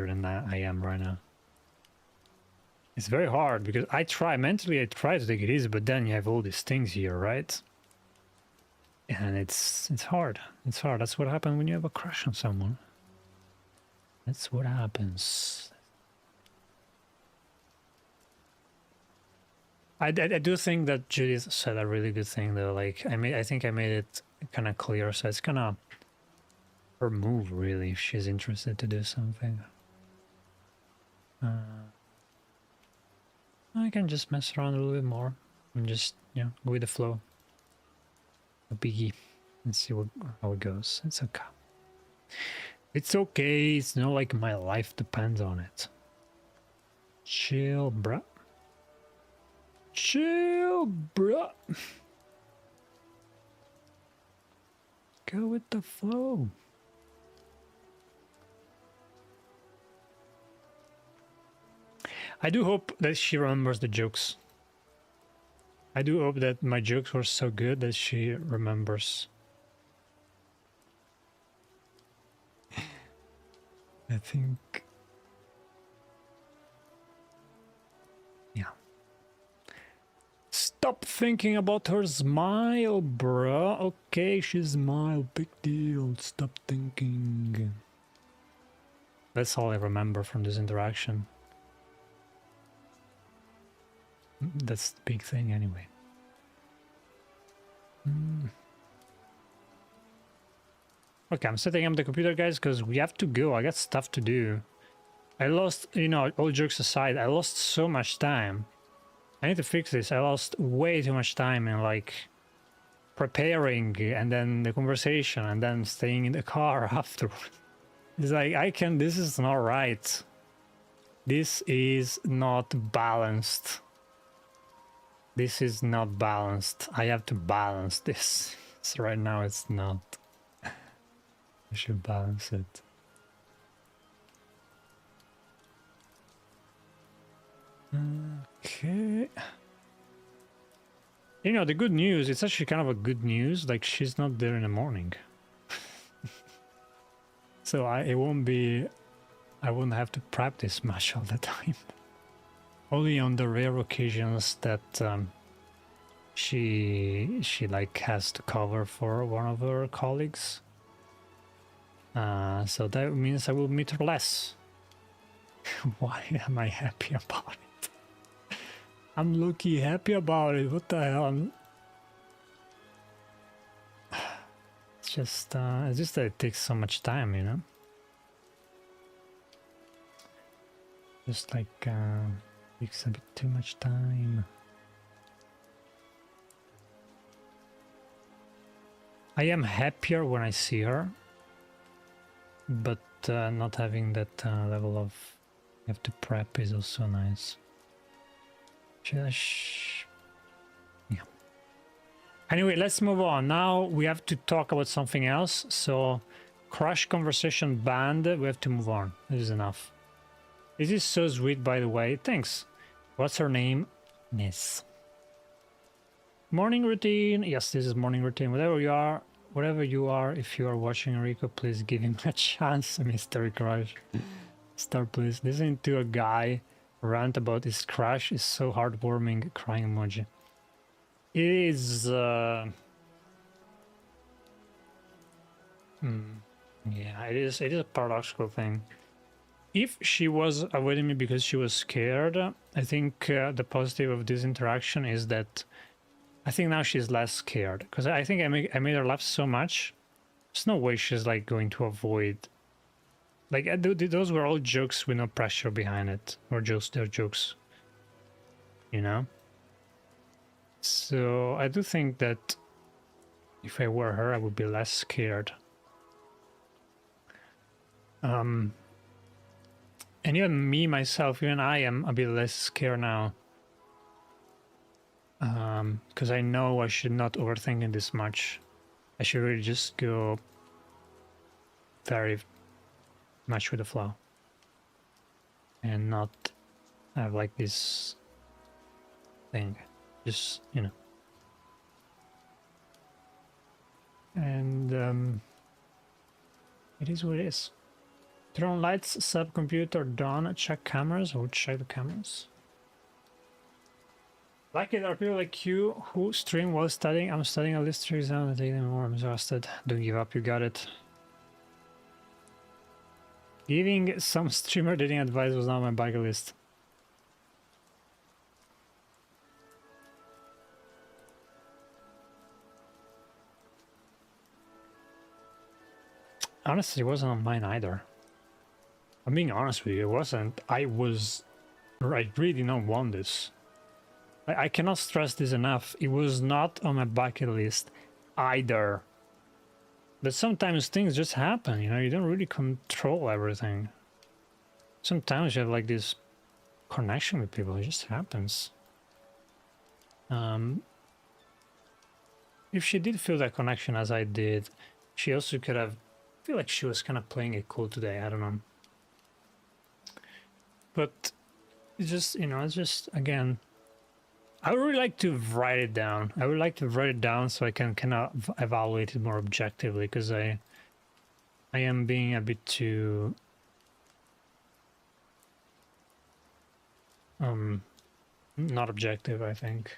than I am right now. It's very hard because I try to take it easy, but then you have all these things here, right? And it's hard. It's hard. That's what happens when you have a crush on someone. That's what happens. I do think that Judith said a really good thing though. Like I think I made it kind of clear, so it's kind of her move really if she's interested to do something. I can just mess around a little bit more and just go with the flow. No biggie. Let's see how it goes. It's okay. It's okay. It's not like my life depends on it. Chill, bruh. Chill, bruh. Go with the flow. I do hope that she remembers the jokes. I do hope that my jokes were so good that she remembers. I think... yeah. Stop thinking about her smile, bruh. Okay, she smiled. Big deal. Stop thinking. That's all I remember from this interaction. That's the big thing anyway. Okay, I'm setting up the computer, guys, because we have to go. I got stuff to do. I lost, all jokes aside, I lost so much time. I need to fix this. I lost way too much time in like preparing and then the conversation and then staying in the car afterwards. It's like, this is not right. This is not balanced. This is not balanced. I have to balance this. So right now it's not. I should balance it. Okay. The good news, it's actually kind of a good news. Like, she's not there in the morning. So I won't have to practice much all the time. Only on the rare occasions that she like has to cover for one of her colleagues. So that means I will meet her less. Why am I happy about it? I'm low-key happy about it. What the hell? It's just that it takes so much time, Just like takes a bit too much time. I am happier when I see her, but not having that level of have to prep is also nice. Just yeah. Anyway, let's move on. Now we have to talk about something else. So, crush conversation banned. We have to move on. This is enough. This is so sweet, by the way. Thanks. What's her name? Miss. Morning routine. Yes, this is morning routine. Whatever you are, if you are watching Enrico, please give him a chance, Mystery Crush. Start, please. Listening to a guy rant about his crush is so heartwarming. Crying emoji. It is. Yeah, it is. It is a paradoxical thing. If she was avoiding me because she was scared, I think the positive of this interaction is that I think now she's less scared, because I think I made her laugh so much. There's no way she's like going to avoid Like those were all jokes with no pressure behind it, or just they're jokes, you know. So I do think that if I were her, I would be less scared. And even me myself, even I am a bit less scared now. Because I know I should not overthink it this much. I should really just go very much with the flow and not have like this thing, just, you know. And it is what it is. Turn on lights, sub computer done, check cameras. I would check the cameras. Like it, there are people like you who stream while studying. I'm studying a list 3 exam and taking more. I'm exhausted. Don't give up, you got it. Giving some streamer dating advice was not on my bucket list. Honestly, it wasn't on mine either. I'm being honest with you, it wasn't. I really did not want this. I cannot stress this enough. It was not on my bucket list either. But sometimes things just happen, you know, you don't really control everything. Sometimes you have like this connection with people, it just happens. If she did feel that connection as I did, she also could have, I feel like she was kind of playing it cool today, I don't know. But it's just, you know, it's just, again, I would really like to write it down. I would like to write it down so I can kind of evaluate it more objectively, because I am being a bit too not objective, I think.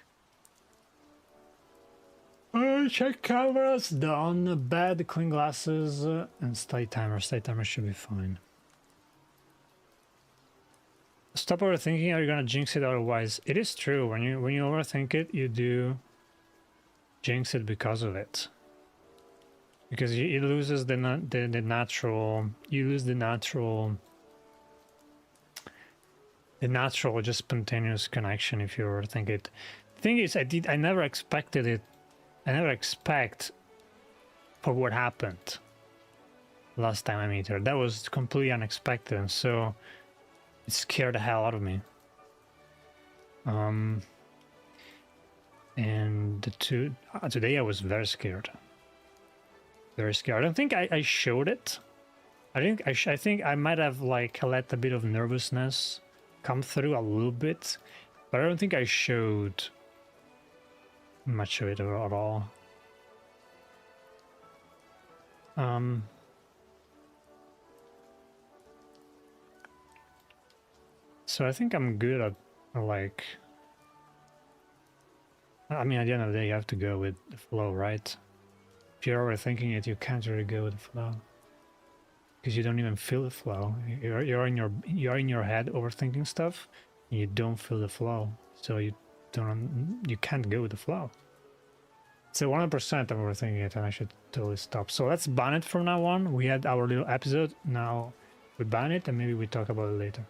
Check cameras, done, bed, clean glasses, and stay timer. Stay timer should be fine. Stop overthinking, or you're gonna jinx it otherwise. It is true, when you overthink it, you do jinx it because of it. Because it loses the natural, you lose the natural just spontaneous connection if you overthink it. The thing is, I never expected it. I never expect for what happened last time I met her. That was completely unexpected, and so it scared the hell out of me. And today I was very scared. Very scared. I don't think I showed it. I think I might have like let a bit of nervousness come through a little bit, but I don't think I showed much of it at all. So I think I'm good at, like, I mean, at the end of the day, you have to go with the flow, right? If you're overthinking it, you can't really go with the flow, because you don't even feel the flow. You're in your head overthinking stuff, and you don't feel the flow, so you can't go with the flow. So 100% I'm overthinking it, and I should totally stop. So let's ban it from now on. We had our little episode, now we ban it, and maybe we talk about it later.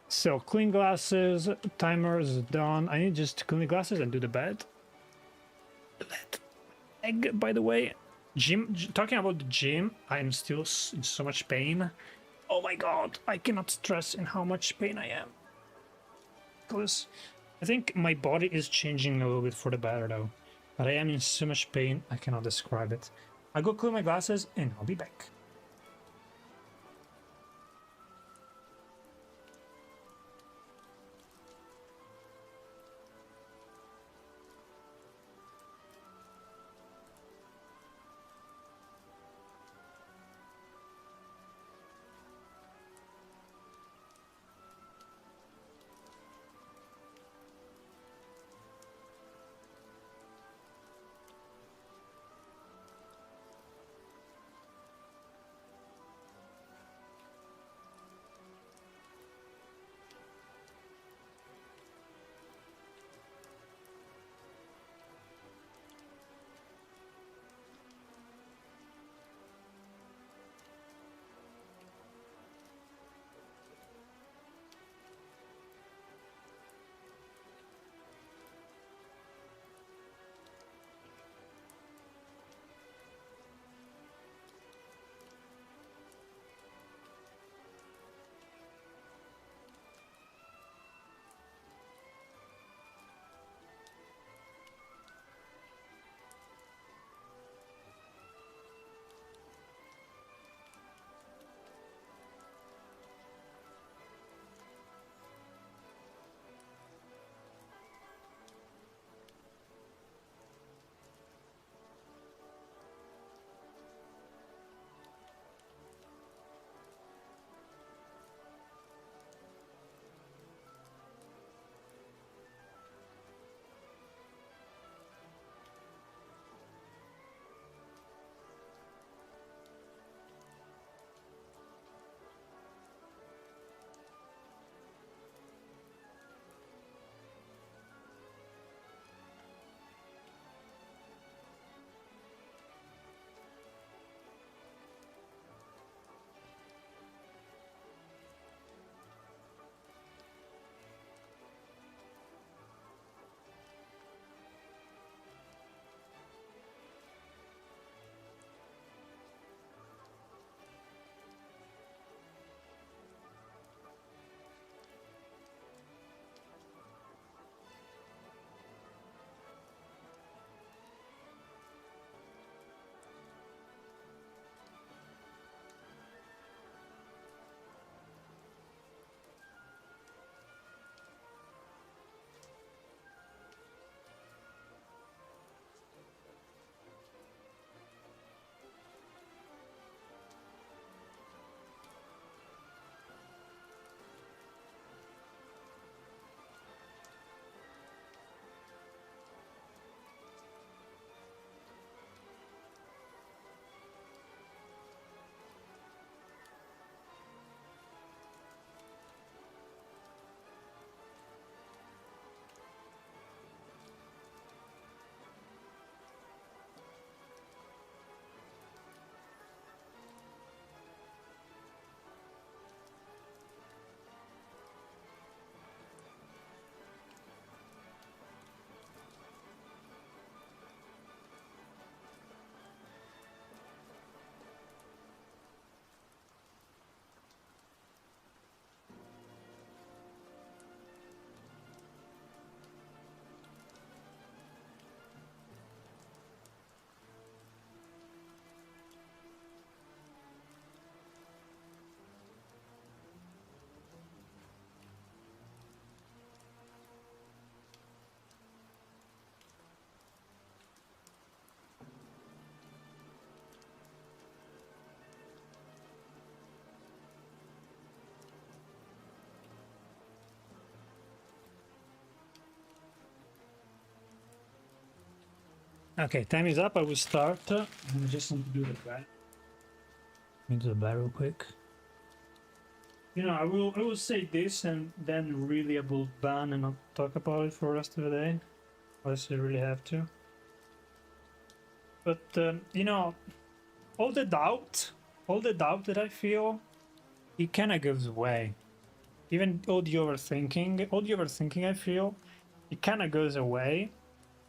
So clean glasses, timer is done. I need just to clean the glasses and do the bed. Egg, by the way. Gym, talking about the gym, I'm still in so much pain. Oh my god, I cannot stress in how much pain I am. Because I think my body is changing a little bit for the better though. But I am in so much pain, I cannot describe it. I'll go clean my glasses and I'll be back. Okay, time is up. I will start. I just need to do the bed. Into the bed real quick. You know, I will say this and then really I will ban and not talk about it for the rest of the day, unless I really have to. But you know, all the doubt that I feel, it kind of goes away. Even all the overthinking I feel, it kind of goes away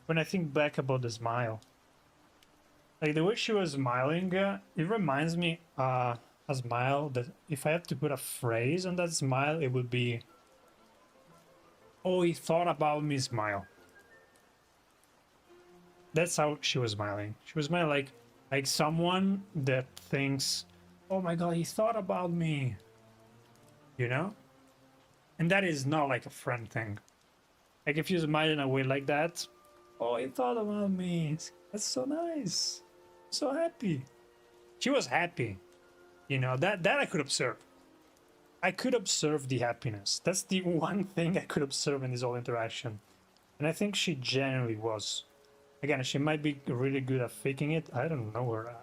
when I think back about the smile. Like the way she was smiling, it reminds me a smile that if I had to put a phrase on that smile, it would be, "Oh, he thought about me," smile. That's how she was smiling. She was smiling like someone that thinks, "Oh my god, he thought about me," you know? And that is not like a friend thing. Like if you smile in a way like that, "Oh, he thought about me. That's so nice. So happy." She was happy. You know, that I could observe. I could observe the happiness. That's the one thing I could observe in this whole interaction. And I think she genuinely was. Again, she might be really good at faking it. I don't know her.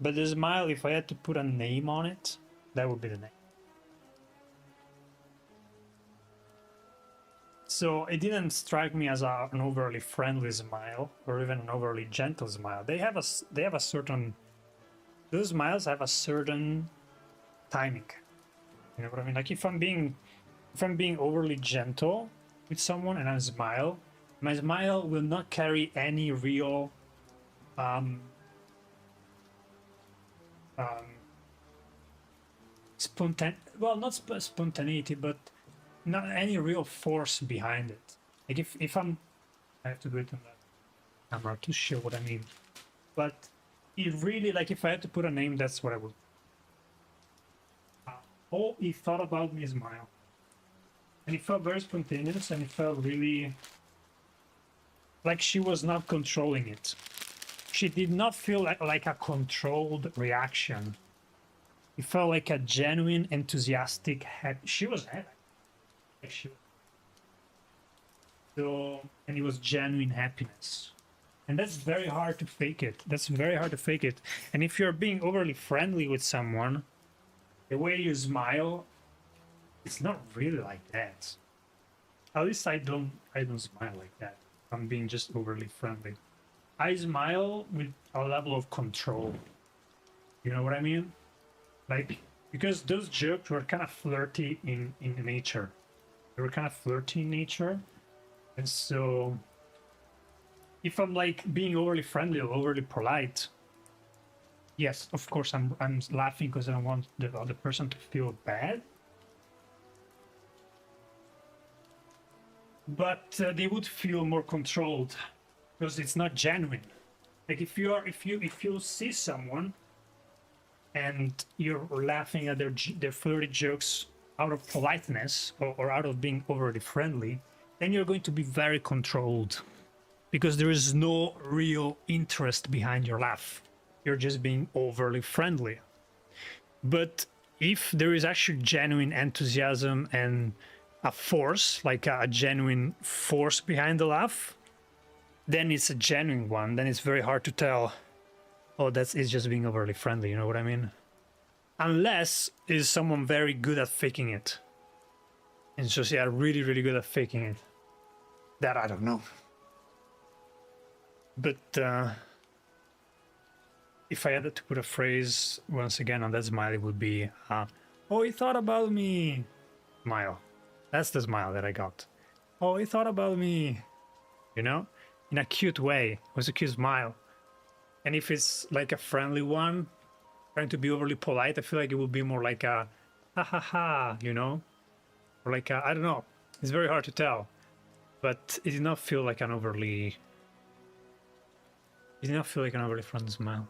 But the smile, if I had to put a name on it, that would be the name. So it didn't strike me as an overly friendly smile or even an overly gentle smile. They have a certain, those smiles have a certain timing. You know what I mean? Like if I'm being overly gentle with someone and I smile, my smile will not carry any real not spontaneity, but not any real force behind it. Like if I have to do it on that camera to show what I mean. But it really, like if I had to put a name, that's what I would. Oh, he thought about me smile. And it felt very spontaneous and it felt really like she was not controlling it. She did not feel like a controlled reaction. It felt like a genuine, enthusiastic, happy. She was happy. So, and it was genuine happiness. And that's very hard to fake it. That's very hard to fake it. And if you're being overly friendly with someone, the way you smile, it's not really like that. At least I don't smile like that. I'm being just overly friendly. I smile with a level of control. You know what I mean? Like, because those jokes were kind of flirty in nature. They were kind of flirty in nature. And so if I'm like being overly friendly or overly polite, yes, of course I'm laughing because I don't want the other person to feel bad. But they would feel more controlled because it's not genuine. Like if you see someone and you're laughing at their flirty jokes out of politeness or out of being overly friendly, then you're going to be very controlled because there is no real interest behind your laugh. You're just being overly friendly. But if there is actually genuine enthusiasm and a force, like a genuine force behind the laugh, then it's a genuine one. Then it's very hard to tell, oh, it's just being overly friendly, you know what I mean? Unless is someone very good at faking it. And so, yeah, really, really good at faking it. That I don't know. But if I had to put a phrase once again on that smile, it would be, oh, he thought about me. Smile. That's the smile that I got. Oh, he thought about me. You know? In a cute way. It was a cute smile. And if it's like a friendly one, trying to be overly polite, I feel like it would be more like a ha ha ha, you know? Or like a, I don't know. It's very hard to tell. But it did not feel like an overly... It did not feel like an overly friendly smile.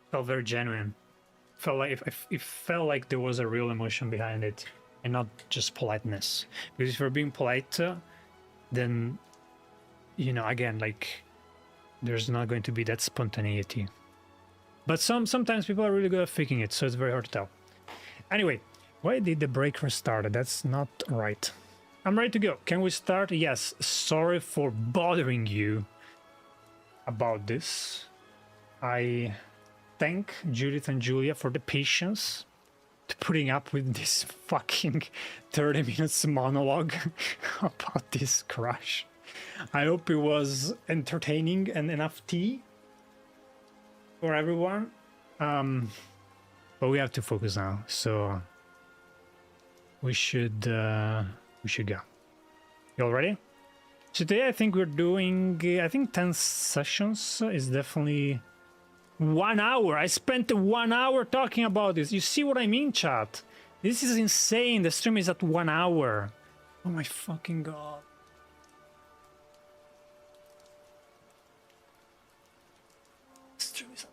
It felt very genuine. It felt like there was a real emotion behind it and not just politeness. Because if you're being polite, then, you know, again, like, there's not going to be that spontaneity. But sometimes people are really good at faking it, so it's very hard to tell. Anyway, why did the break restart? That's not right. I'm ready to go. Can we start? Yes. Sorry for bothering you about this. I thank Judith and Julia for the patience to putting up with this fucking 30 minutes monologue about this crash. I hope it was entertaining and enough tea for everyone. But we have to focus now, so we should go. You all ready? Today I think we're doing, I think 10 sessions is definitely 1 hour. I spent 1 hour talking about this. You see what I mean, chat? This is insane. The stream is at 1 hour. Oh my fucking god. The stream is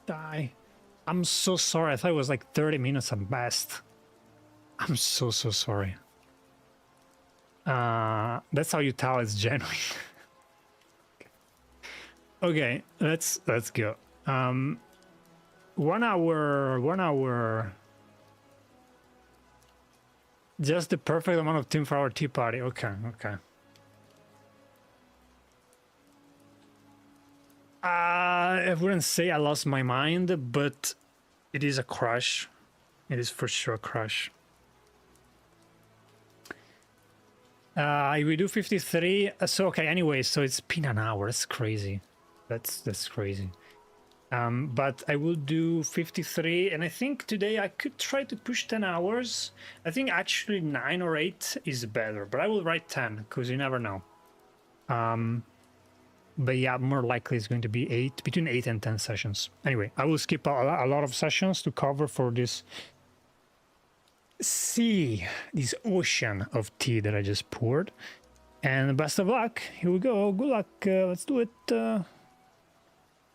die. I'm so sorry. I thought it was like 30 minutes at best. I'm so sorry. That's how you tell it's genuine. Okay, let's go. 1 hour. Just the perfect amount of time for our tea party. Okay. I wouldn't say I lost my mind, but it is a crush. It is for sure a crush. We do 53. So okay. Anyway, so it's been an hour. That's crazy. That's crazy. But I will do 53, and I think today I could try to push 10 hours. I think actually 9 or 8 is better, but I will write 10 because you never know. But yeah, more likely it's going to be 8, between 8 and 10 sessions. Anyway, I will skip a lot of sessions to cover for this this ocean of tea that I just poured. And best of luck. Here we go. Good luck. Let's do it. Here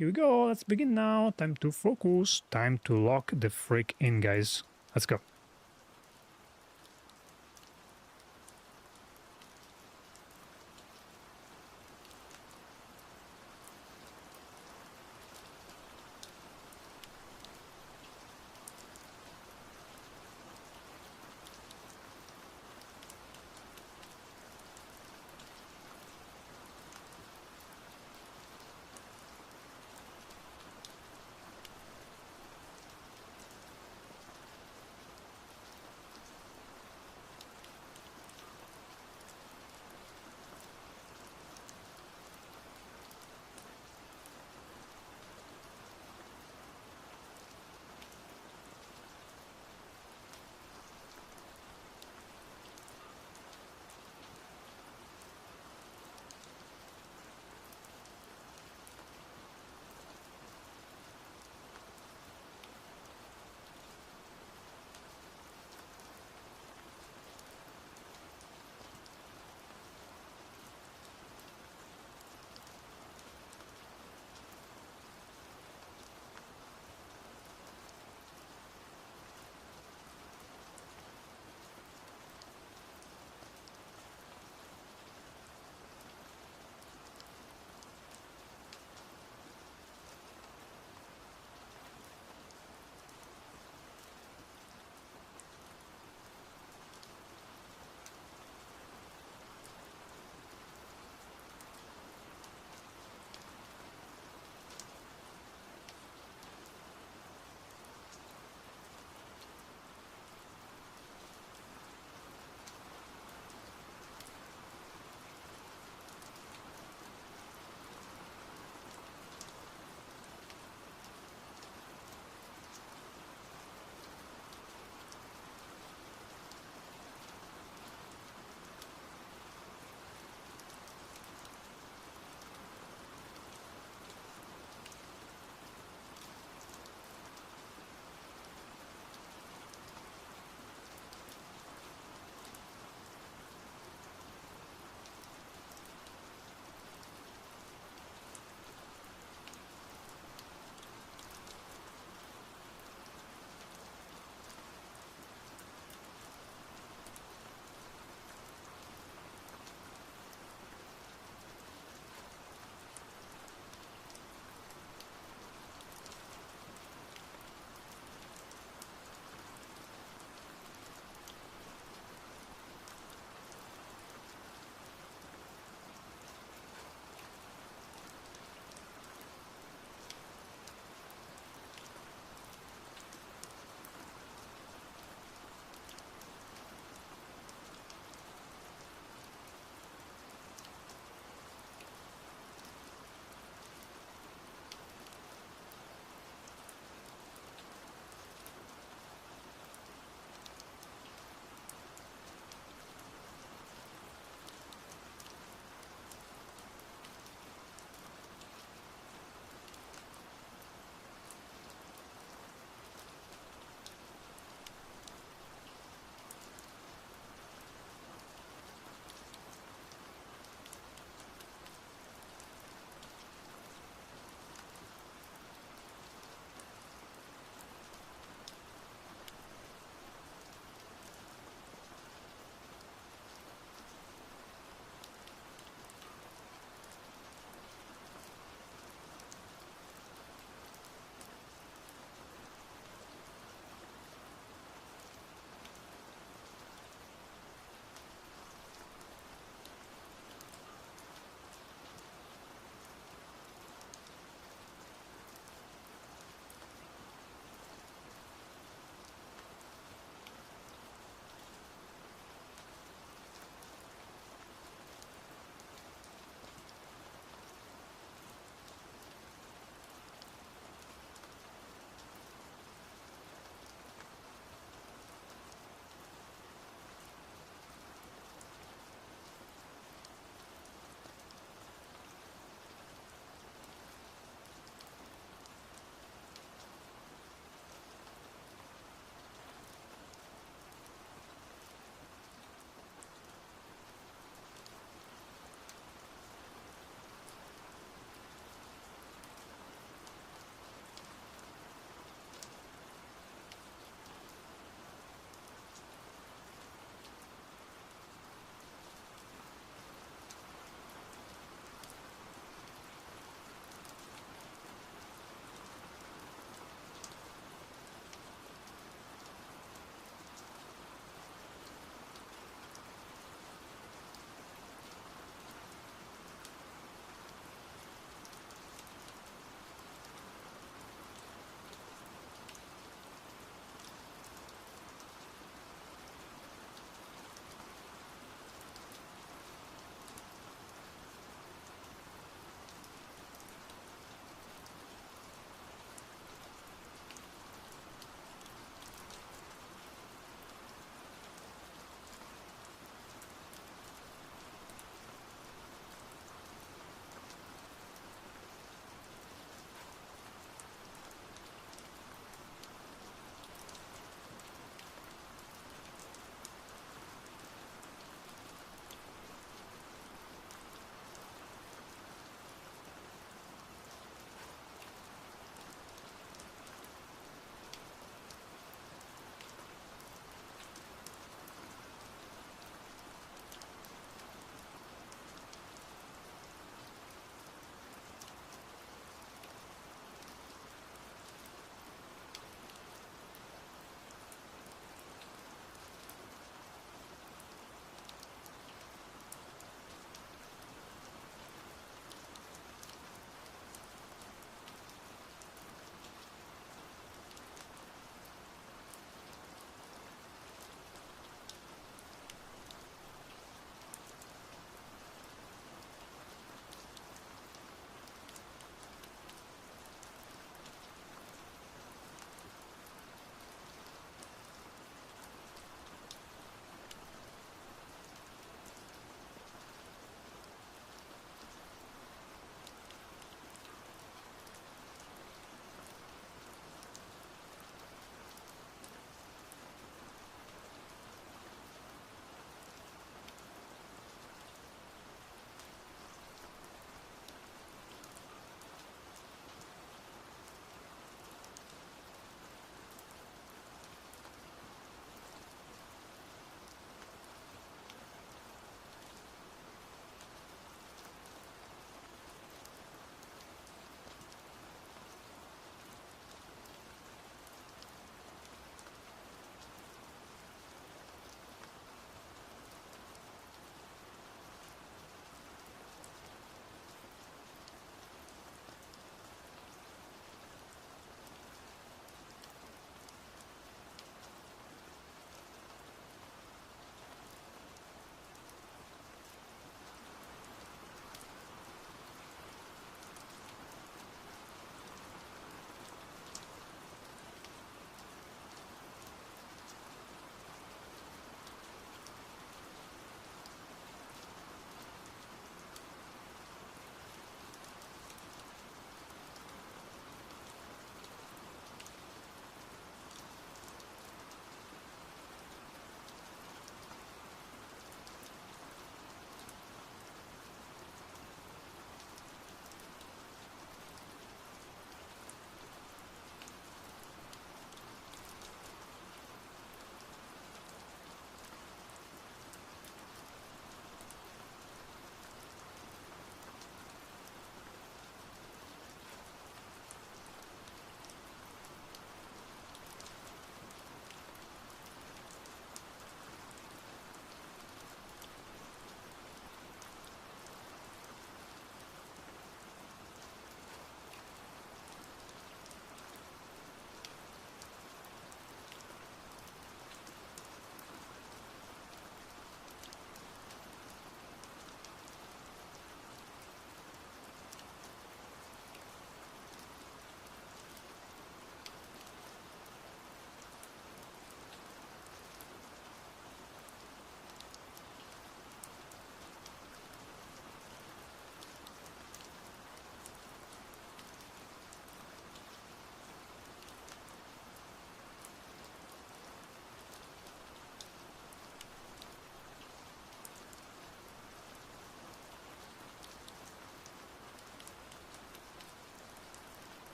we go. Let's begin now. Time to focus. Time to lock the freak in, guys. Let's go.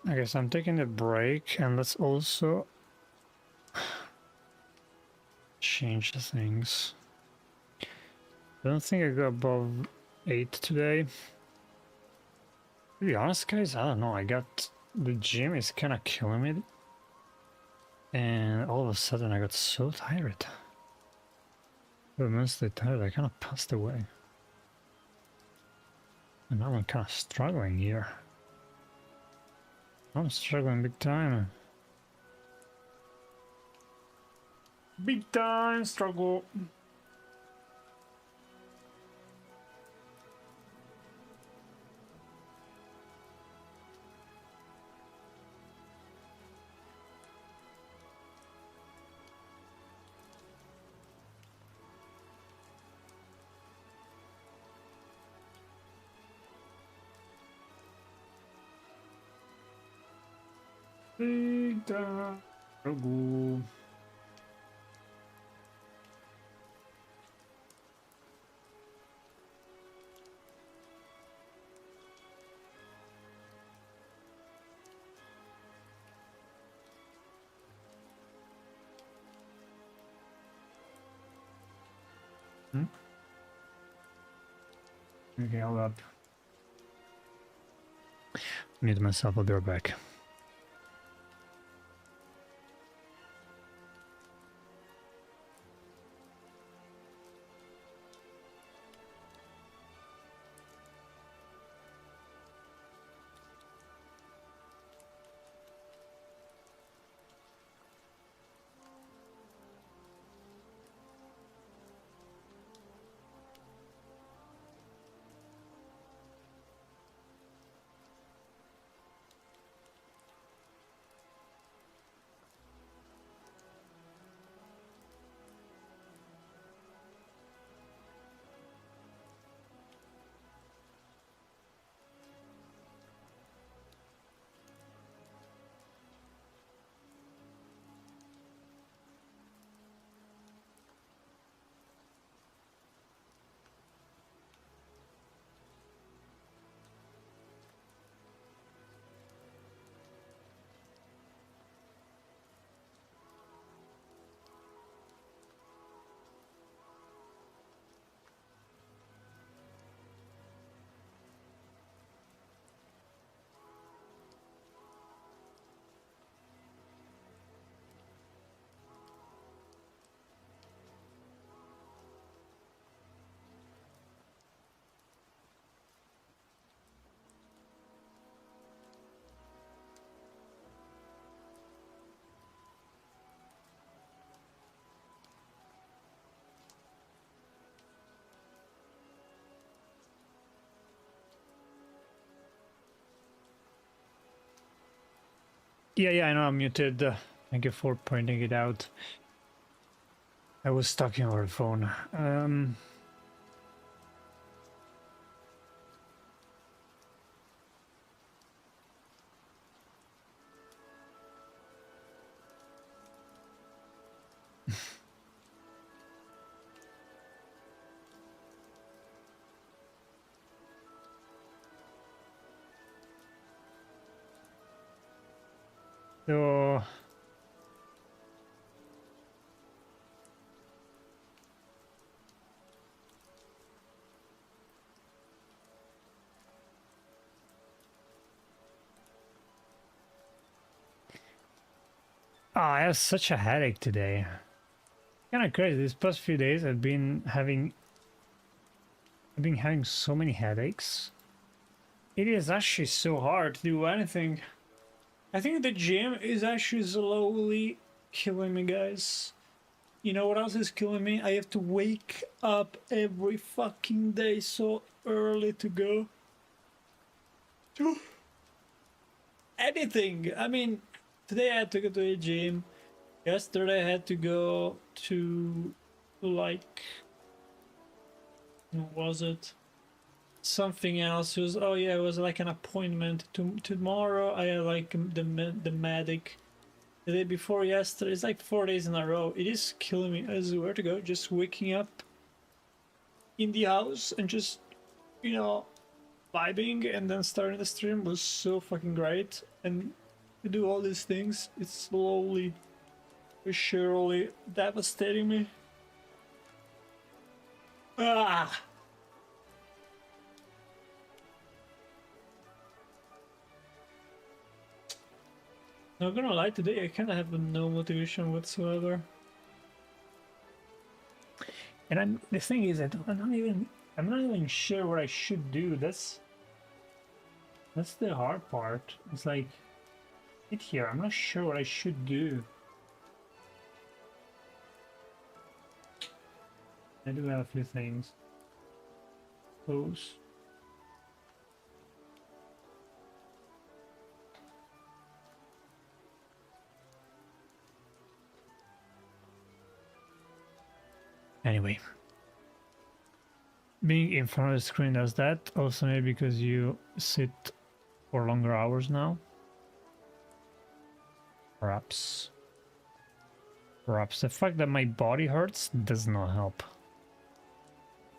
I guess I'm taking a break, and let's also change the things. I don't think I go above 8 today. To be honest, guys, I don't know. The gym is kind of killing me. And all of a sudden I got so tired. So immensely tired, I kind of passed away. And now I'm kind of struggling here. I'm struggling big time. Big time struggle. Big time struggle. Okay, hold up. Mute myself, I'll be right back. Yeah, I know I'm muted. Thank you for pointing it out. I was talking over the phone. So I have such a headache today. Kind of crazy. These past few days I've been having so many headaches. It is actually so hard to do anything. I think the gym is actually slowly killing me, guys. You know what else is killing me? I have to wake up every fucking day so early to go to anything. I mean, today I had to go to the gym. Yesterday I had to go to, like, what was it? Something else. It was, oh yeah, it was like an appointment. Tomorrow I had like the medic. The day before yesterday, it's like 4 days in a row. It is killing me. I swear to God, just waking up in the house and just, you know, vibing, and then starting the stream was so fucking great. And to do all these things, it's slowly, surely devastating me. Ah! Not gonna lie, today I kind of have no motivation whatsoever. And the thing is, I'm not even sure what I should do. That's the hard part. It's like, sit here, I'm not sure what I should do. I do have a few things. Those. Anyway, being in front of the screen does that. Also maybe because you sit for longer hours now. Perhaps the fact that my body hurts does not help.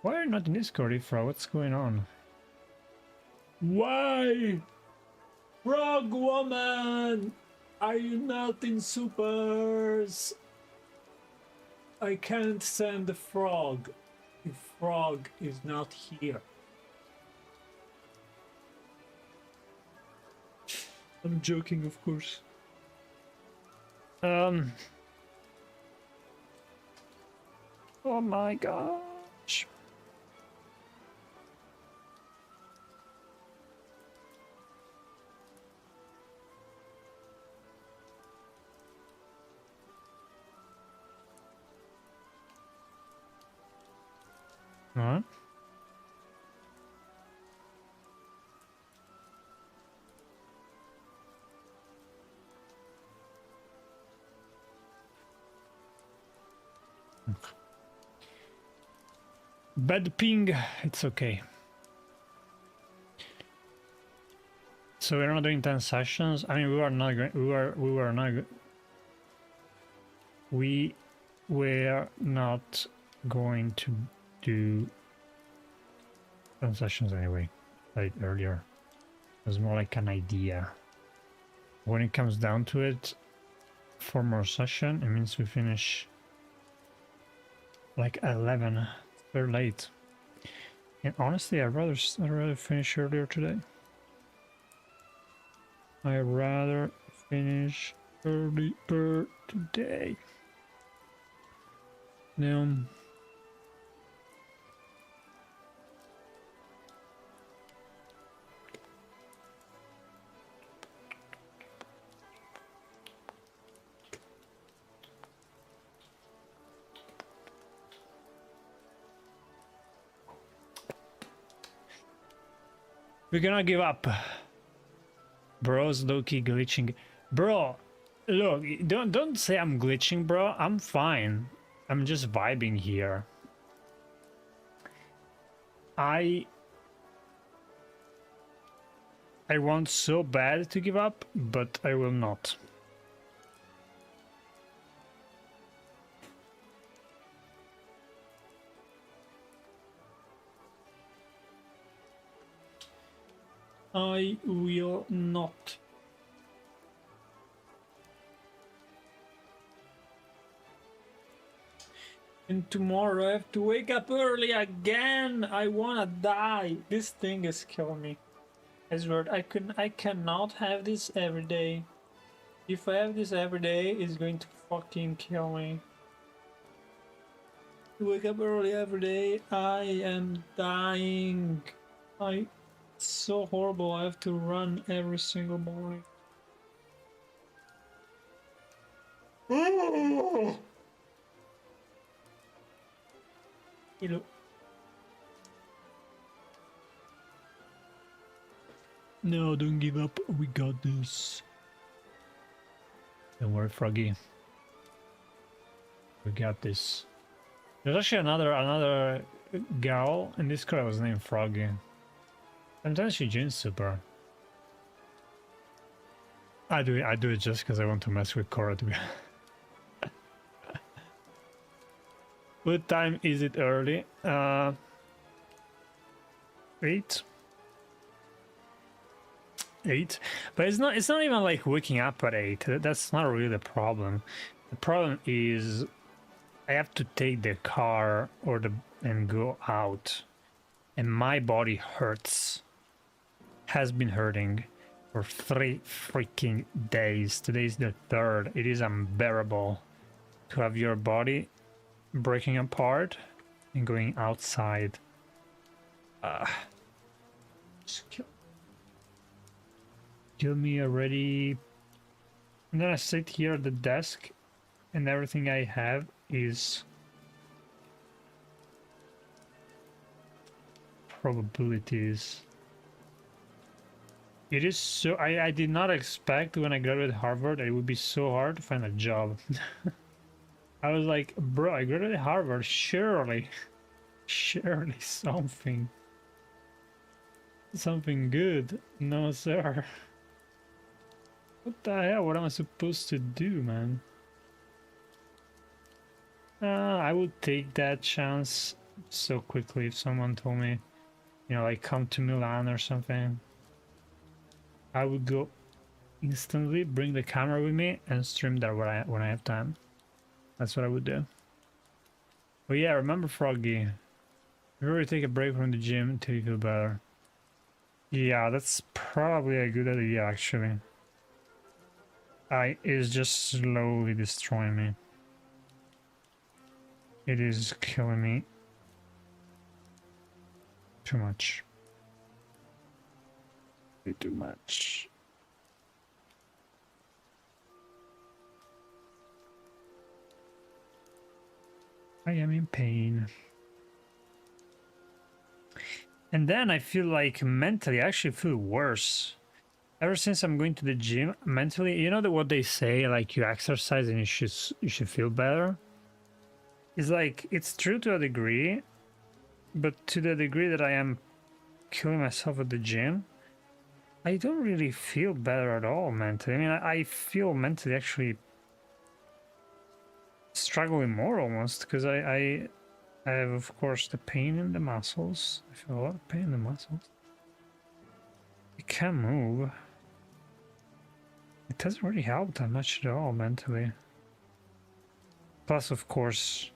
Why are you not in Discord, Ifra? What's going on? Why? Frog woman! Are you not in supers? I can't send the frog. The frog is not here. I'm joking, of course. Oh my gosh. Huh? Bad ping, it's okay. So we're not doing 10 sessions. I mean, we were not going to do 10 sessions anyway, like earlier. It was more like an idea. When it comes down to it, 4 more sessions, it means we finish like 11. It's very late. And honestly, I'd rather finish earlier today. I'd rather finish earlier today. Now, we're gonna give up. Bro's low-key glitching. Bro, look, don't say I'm glitching, bro. I'm fine. I'm just vibing here. I want so bad to give up, but I will not. I will not. And tomorrow I have to wake up early again. I wanna die. This thing is killing me. I swear, I cannot have this every day. If I have this every day, it's going to fucking kill me. To wake up early every day, I am dying. It's so horrible. I have to run every single morning. Hello. No, don't give up. We got this. Don't worry, Froggy. We got this. There's actually another gal in this car was named Froggy. Sometimes she joins super. I do it just because I want to mess with Cora to be. What time is it early? 8. 8. But it's not even like waking up at 8. That's not really the problem. The problem is I have to take the car and go out, and my body hurts. Has been hurting for 3 freaking days. Today's the 3rd. It is unbearable to have your body breaking apart and going outside. Just kill me already. And then I sit here at the desk and everything I have is probabilities. It is so... I did not expect when I graduated Harvard it would be so hard to find a job. I was like, bro, I graduated Harvard, surely something good. No, sir. What the hell? What am I supposed to do, man? I would take that chance so quickly if someone told me, you know, like come to Milan or something. I would go instantly, bring the camera with me, and stream there when I have time. That's what I would do. But yeah, remember Froggy. Remember to take a break from the gym until you feel better. Yeah, that's probably a good idea, actually. It's just slowly destroying me. It is killing me. Too much. Way too much. I am in pain. And then I feel like mentally, I actually feel worse. Ever since I'm going to the gym, mentally, you know what they say, like you exercise and you should feel better? It's like, it's true to a degree, but to the degree that I am killing myself at the gym, I don't really feel better at all mentally. I mean, I feel mentally actually struggling more almost, because I have, of course, the pain in the muscles. I feel a lot of pain in the muscles. I can't move. It doesn't really help that much at all mentally. Plus, of course,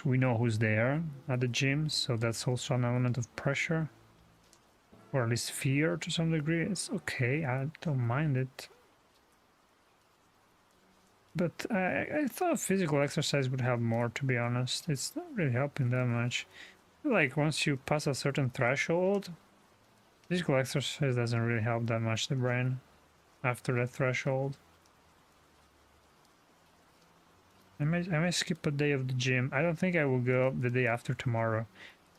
we know who's there at the gym, so that's also an element of pressure. Or at least fear to some degree. It's okay, I don't mind it. But I thought physical exercise would help more, to be honest. It's not really helping that much. I feel like once you pass a certain threshold, physical exercise doesn't really help that much the brain after that threshold. I may skip a day of the gym. I don't think I will go the day after tomorrow.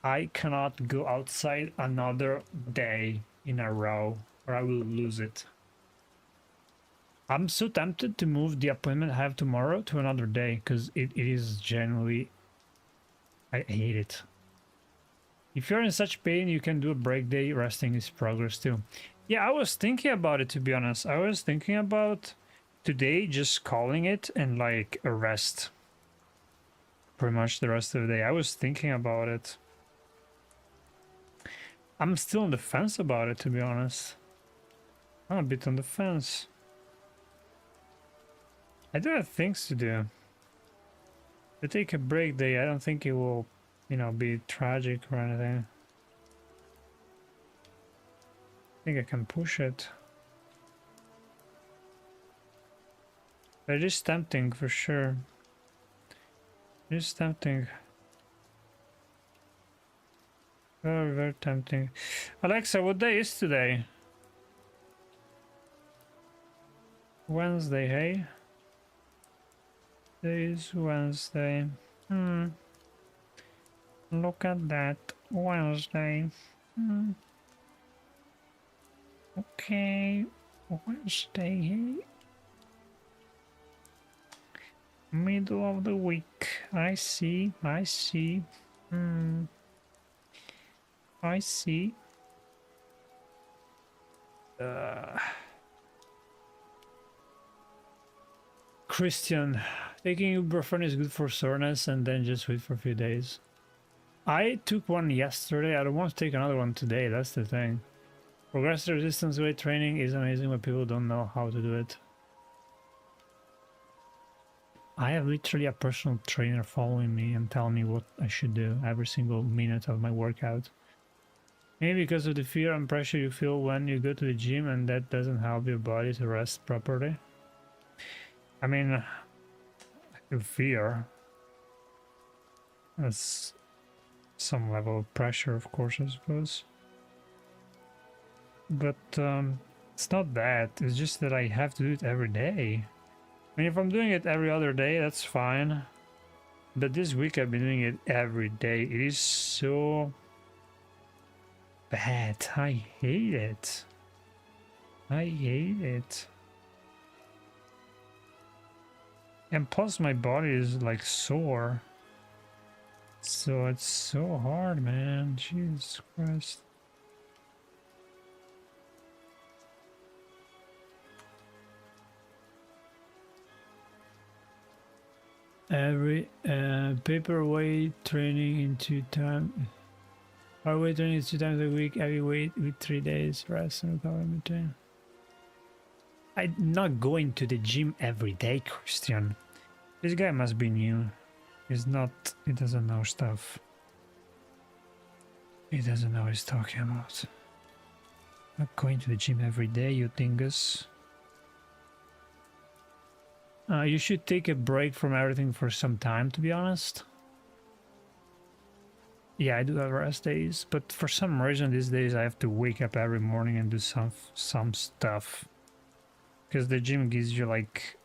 I cannot go outside another day in a row or I will lose it. I'm so tempted to move the appointment I have tomorrow to another day because it is generally... I hate it. If you're in such pain, you can do a break day. Resting is progress too. Yeah, I was thinking about it, to be honest. I was thinking about today just calling it and like a rest. Pretty much the rest of the day. I was thinking about it. I'm still on the fence about it, to be honest. I'm a bit on the fence. I do have things to do. To take a break day, I don't think it will, you know, be tragic or anything. I think I can push it. But it is tempting for sure. It is tempting. Very, very tempting. Alexa, what day is today? Wednesday, hey? Today is Wednesday. Look at that. Wednesday. Okay. Wednesday, hey? Middle of the week. I see. I see. I see. Christian, taking ibuprofen is good for soreness and then just wait for a few days. I took one yesterday. I don't want to take another one today. That's the thing. Progressive resistance weight training is amazing, but people don't know how to do it. I have literally a personal trainer following me and telling me what I should do every single minute of my workout. Maybe because of the fear and pressure you feel when you go to the gym, and that doesn't help your body to rest properly. I mean, fear. That's some level of pressure, of course, I suppose. But it's not that. It's just that I have to do it every day. I mean, if I'm doing it every other day, that's fine. But this week I've been doing it every day. It is so bad. I hate it. I hate it. And plus my body is like sore. So it's so hard, man. Jesus Christ. Every paperweight training in 2 times. Our weight training is 2 times a week. Heavy weight with 3 days rest and recovery between. I'm not going to the gym every day, Christian. This guy must be new. He's not. He doesn't know stuff. He doesn't know what he's talking about. Not going to the gym every day, you dingus. You should take a break from everything for some time, to be honest. Yeah, I do have rest days, but for some reason these days I have to wake up every morning and do some stuff. Because the gym gives you like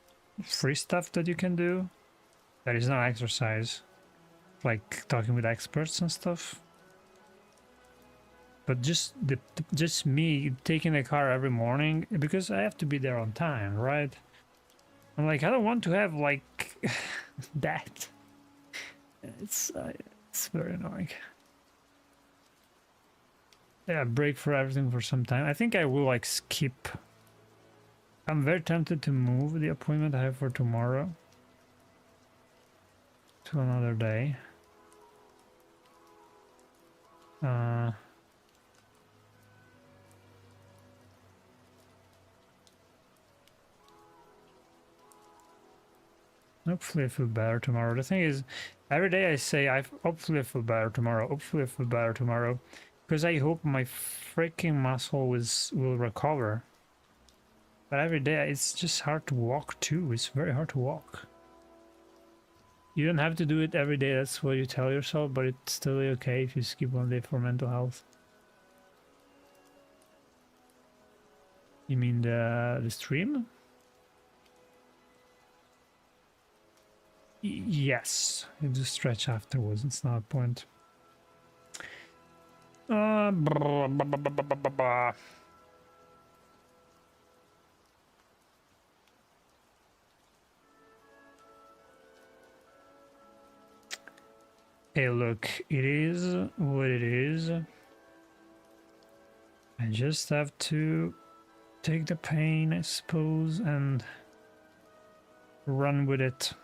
free stuff that you can do. That is not exercise. Like talking with experts and stuff. But just me taking the car every morning, because I have to be there on time, right? I'm like, I don't want to have like that. It's very annoying. Yeah, break for everything for some time. I think I will like skip. I'm very tempted to move the appointment I have for tomorrow to another day. Hopefully I feel better tomorrow. The thing is, every day I say, hopefully I feel better tomorrow, hopefully I feel better tomorrow, because I hope my freaking muscle will recover. But every day it's just hard to walk too. It's very hard to walk. You don't have to do it every day, that's what you tell yourself, but it's still okay if you skip one day for mental health. You mean the stream? Yes, you just stretch afterwards, it's not a point. Hey, look, it is what it is. I just have to take the pain, I suppose, and run with it.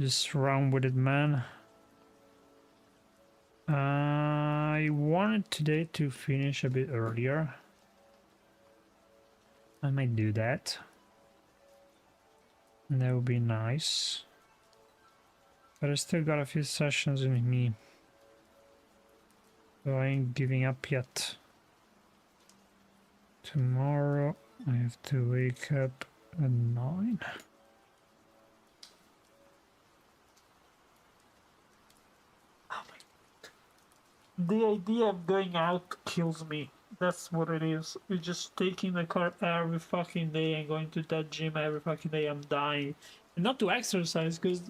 Just run with it, man. I wanted today to finish a bit earlier. I might do that. And that would be nice. But I still got a few sessions in me. So I ain't giving up yet. Tomorrow I have to wake up at 9. The idea of going out kills me. That's what it is. It's just taking the car every fucking day and going to that gym every fucking day. I'm dying. And not to exercise, because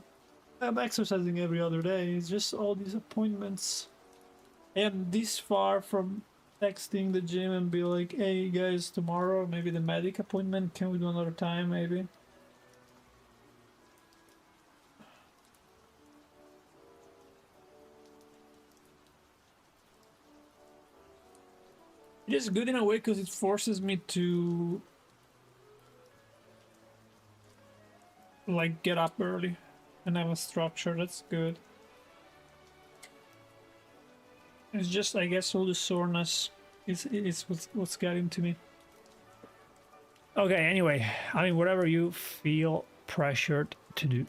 I'm exercising every other day. It's just all these appointments. And this far from texting the gym and be like, hey guys, tomorrow, maybe the medic appointment, can we do another time, maybe? It is good in a way because it forces me to like get up early and have a structure. That's good. It's just, I guess, all the soreness It's what's getting to me. Okay, anyway, I mean, whatever you feel pressured to do.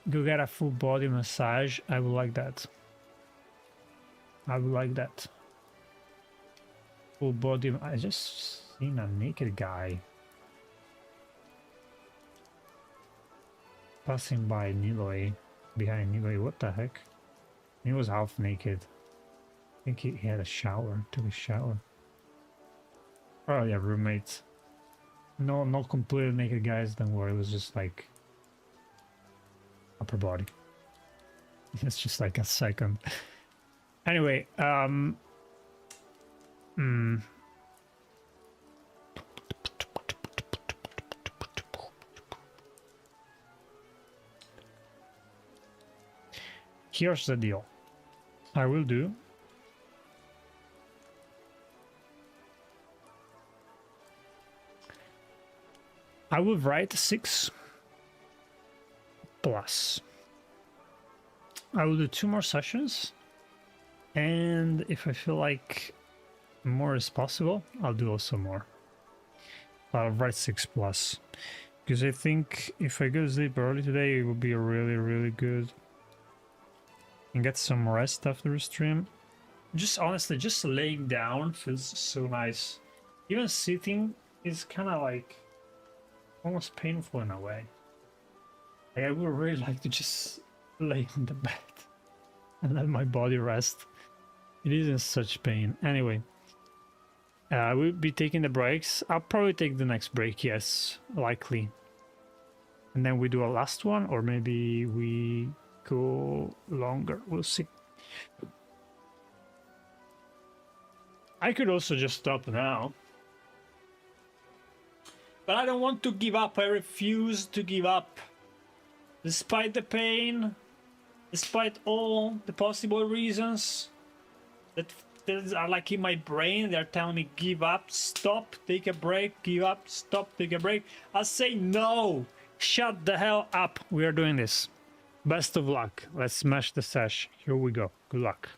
Go get a full body massage. I would like that. I would like that. Full body. I just seen a naked guy passing by Niloy, behind Niloy. What the heck? He was half naked. I think he had a shower, took a shower. Oh yeah, roommates. No, not completely naked guys, don't worry, it was just like upper body. It's just like a second. Anyway, here's the deal. I will do I will write 6 plus. I will do 2 more sessions, and if I feel like more is possible, I'll do also more. I'll write 6 plus, because I think if I go to sleep early today, it will be really good. And get some rest after the stream. Just honestly, just laying down feels so nice. Even sitting is kind of like almost painful in a way. Like, I would really like to just lay in the bed and let my body rest. It is in such pain. Anyway, I will be taking the breaks. I'll probably take the next break, yes, likely. And then we do a last one, or maybe we go longer. We'll see. I could also just stop now. But I don't want to give up. I refuse to give up. Despite the pain, despite all the possible reasons that are like in my brain, they're telling me give up, stop, take a break, give up, stop, take a break. I say no, shut the hell up. We are doing this. Best of luck. Let's smash the sesh. Here we go. Good luck.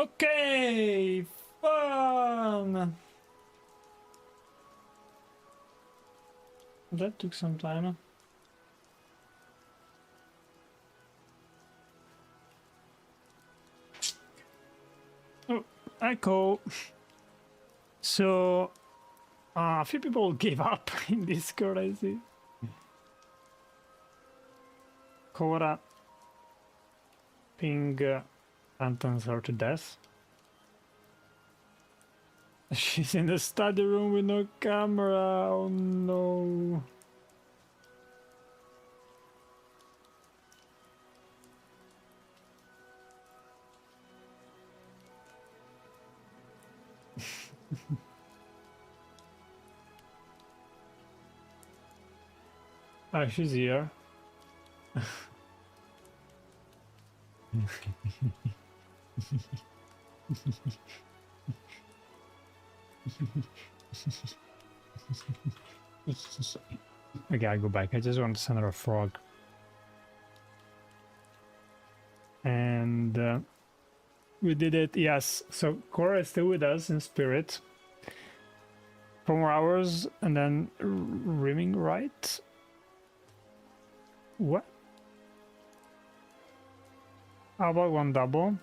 Okay, fun. That took some time. Oh, echo. So, a few people gave up in Discord, I see. Cora ping sentence her to death. She's in the study room with no camera. Oh no. Ah, she's here. Okay, I'll go back. I just want to send her a frog. And we did it, yes. So Cora is still with us in spirit. 4 more hours and then rimming, right? What? How about one double?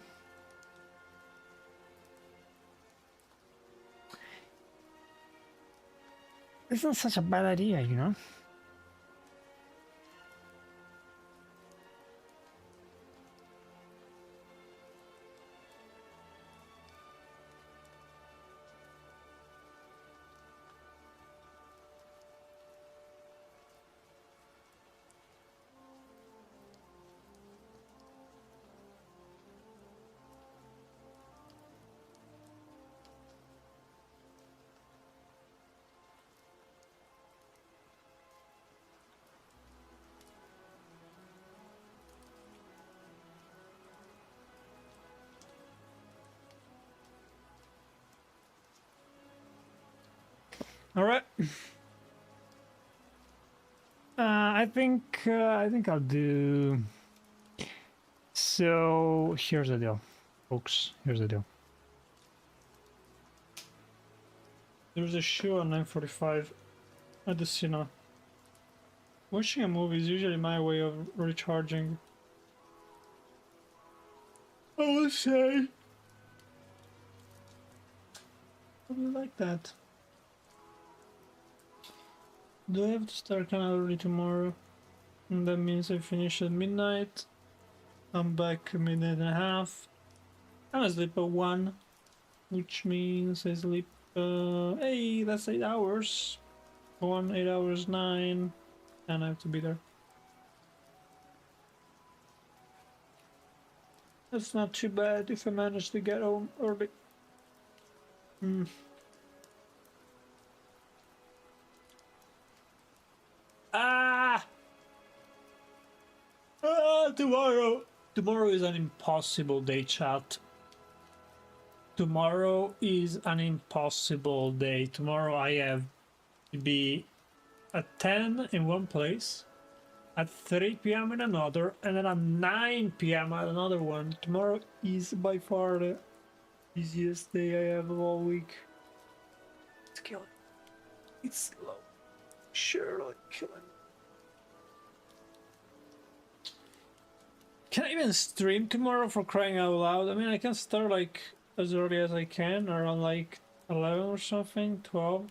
It's not such a bad idea, you know? All right. I think I'll do. So here's the deal, folks. Here's the deal. There's a show at 9:45 at the cinema. Watching a movie is usually my way of recharging. I will say. I really like that. Do I have to start kind of early tomorrow? And that means I finish at midnight. I'm back at midnight and a half. I'm asleep at 1, which means I sleep. Hey, that's 8 hours. 1, 8 hours, 9, and I have to be there. That's not too bad if I manage to get home early. Ah! Tomorrow! Tomorrow is an impossible day, chat. Tomorrow is an impossible day. Tomorrow I have to be at 10 in one place, at 3 p.m. in another, and then at 9 p.m. at another one. Tomorrow is by far the busiest day I have of all week. It's killing me. It's slow. Surely killing me. Can I even stream tomorrow, for crying out loud? I mean, I can start like as early as I can, around like 11 or something, 12.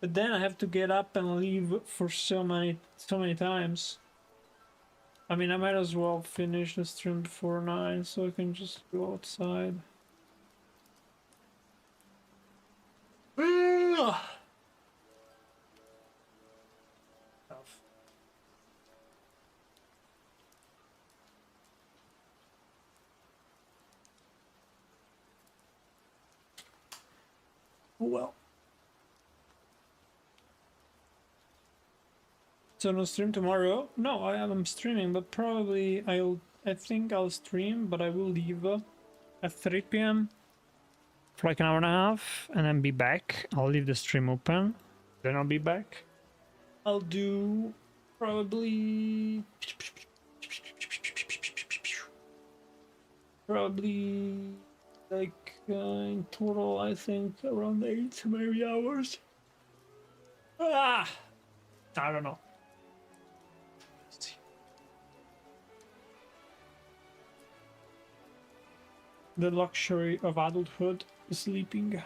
But then I have to get up and leave for so many times. I mean, I might as well finish the stream before 9 so I can just go outside. Well. So no stream tomorrow? No, I am streaming, but probably I think I'll stream, but I will leave at 3 p.m. for like an hour and a half, and then be back. I'll leave the stream open, then I'll be back. I'll do probably Like in total, I think around 8 maybe hours. Ah, I don't know. Let's see. The luxury of adulthood, sleeping.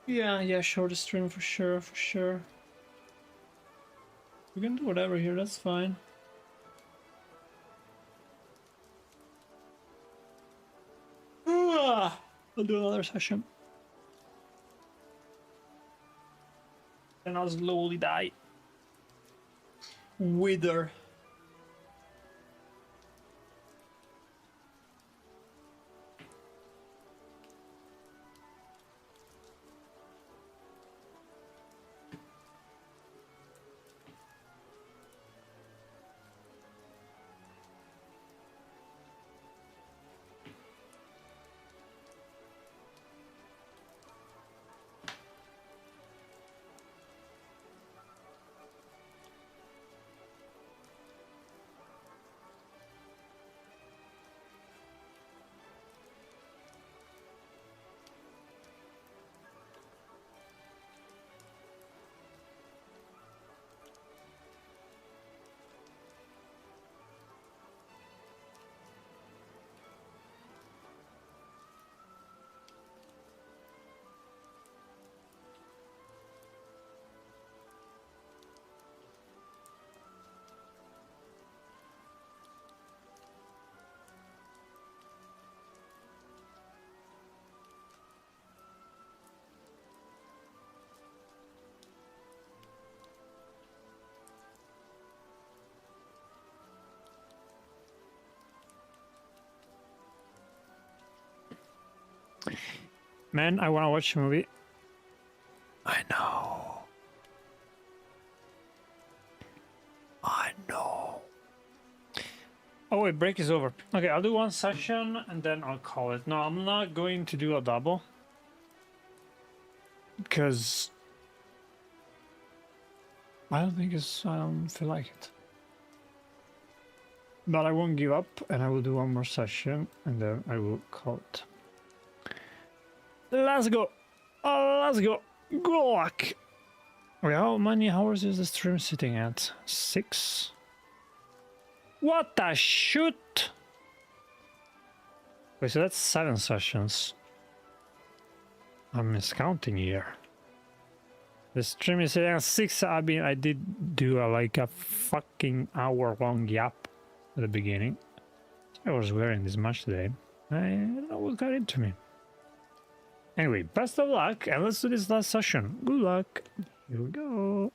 Yeah, short stream for sure, for sure. We can do whatever here, that's fine. I'll do another session. And I'll slowly die. Wither. Man, I wanna watch a movie. I know. I know. Oh wait, break is over. Okay, I'll do one session and then I'll call it. No, I'm not going to do a double. Because I don't feel like it. But I won't give up and I will do one more session and then I will call it. Let's go. Let's go. Good luck. Okay, how many hours is the stream sitting at? 6? What the shoot? Wait, so that's 7 sessions. I'm miscounting here. The stream is sitting at 6. I mean, I did do like a fucking hour-long gap at the beginning. I was wearing this much today. I don't know what got into me. Anyway, best of luck, and let's do this last session. Good luck. Here we go.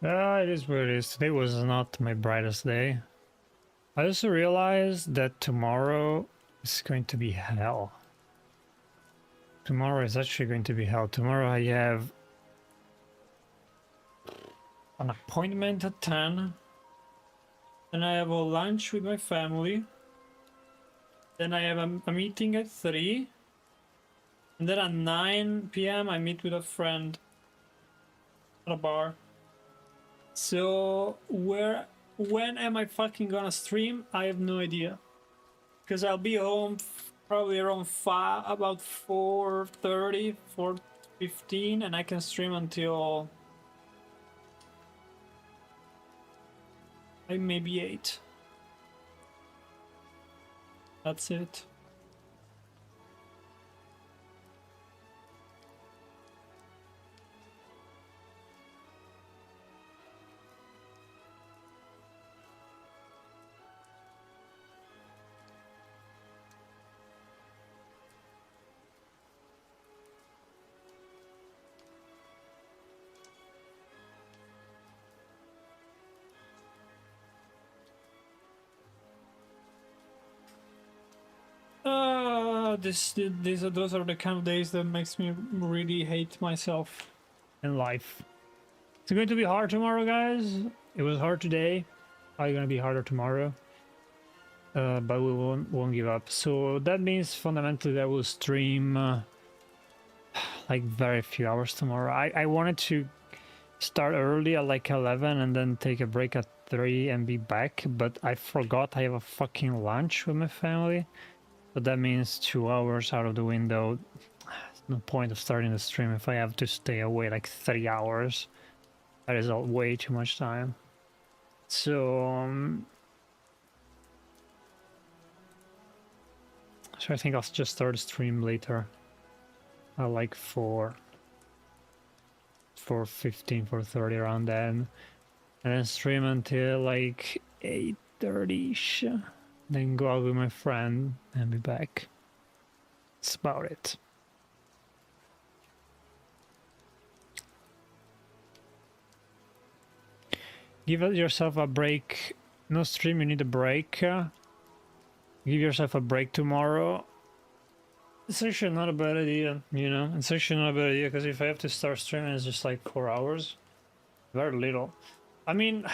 It is what it is. Today was not my brightest day. I also realized that tomorrow is going to be hell. Tomorrow is actually going to be hell. Tomorrow I have an appointment at 10. Then I have a lunch with my family. Then I have a meeting at 3. And then at 9 p.m. I meet with a friend at a bar. So when am I fucking gonna stream? I have no idea. Because I'll be home probably around about 4:30, 4:15, and I can stream until like maybe 8. That's it. Those are the kind of days that makes me really hate myself and life. It's going to be hard tomorrow, guys. It was hard today. Probably gonna be harder tomorrow. But we won't give up. So that means fundamentally that I will stream like very few hours tomorrow. I wanted to start early at like 11 and then take a break at 3 and be back, but I forgot I have a fucking lunch with my family. But that means 2 hours out of the window. There's no point of starting the stream if I have to stay away like 3 hours. That is way too much time. So, so I think I'll just start the stream later. I like 4:15, 4:30 around then. And then stream until like 8:30ish. Then go out with my friend and be back. That's about it. Give yourself a break. No stream, you need a break. Give yourself a break tomorrow. It's actually not a bad idea, you know? It's actually not a bad idea, because if I have to start streaming, it's just like 4 hours. Very little. I mean,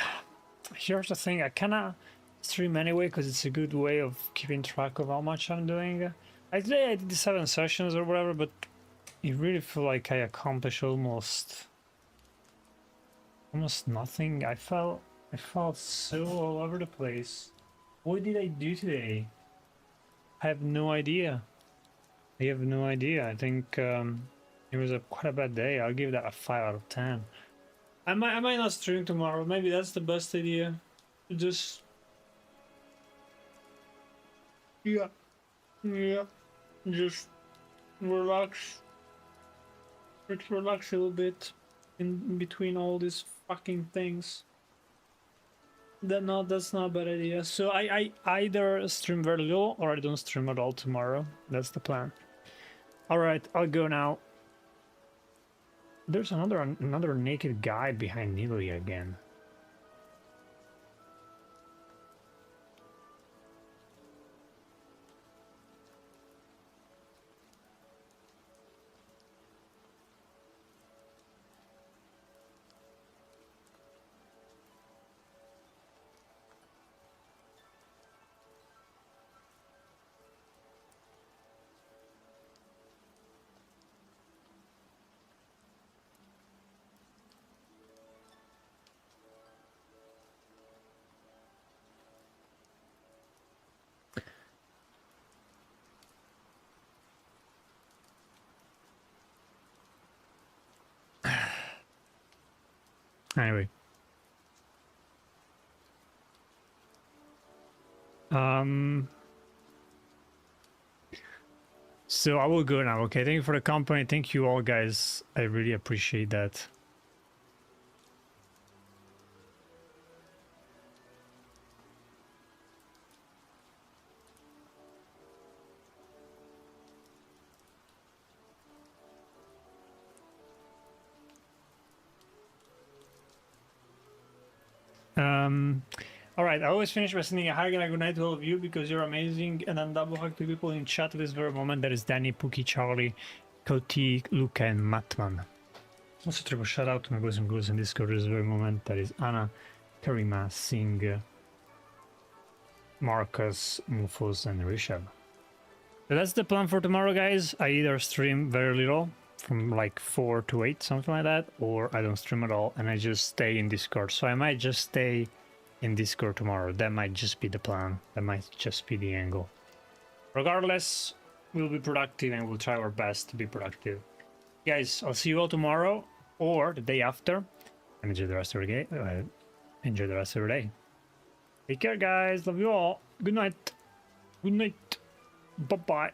here's the thing, I kinda stream anyway, because it's a good way of keeping track of how much I'm doing. Today I did 7 sessions or whatever, but I really feel like I accomplished almost nothing. I felt so all over the place. What did I do today? I have no idea. I have no idea. I think it was quite a bad day. I'll give that a 5 out of 10. I might not stream tomorrow. Maybe that's the best idea. Just yeah, just relax. Let's relax a little bit in between all these fucking things. That's not a bad idea. So I either stream very little or I don't stream at all tomorrow. That's the plan. All right, I'll go now. There's another naked guy behind Neely again. Anyway. So I will go now, okay? Thank you for the company. Thank you all, guys. I really appreciate that. All right, I always finish by sending a hug and a good night to all of you because you're amazing. And then double hug to people in chat at this very moment. That is Danny, Pookie, Charlie, Koti, Luca, and Matman. Also, triple shout out to my boys and girls in Discord at this very moment. That is Anna, Karima, Singh, Marcus, Mufos, and Rishabh. So that's the plan for tomorrow, guys. I either stream very little, from like 4 to 8, something like that, or I don't stream at all and I just stay in Discord. So I might just stay in Discord tomorrow. That might just be the plan. That might just be the angle. Regardless, we'll be productive and we'll try our best to be productive. Guys, I'll see you all tomorrow or the day after. And enjoy the rest of your day. Enjoy the rest of your day. Take care, guys. Love you all. Good night. Good night. Bye-bye.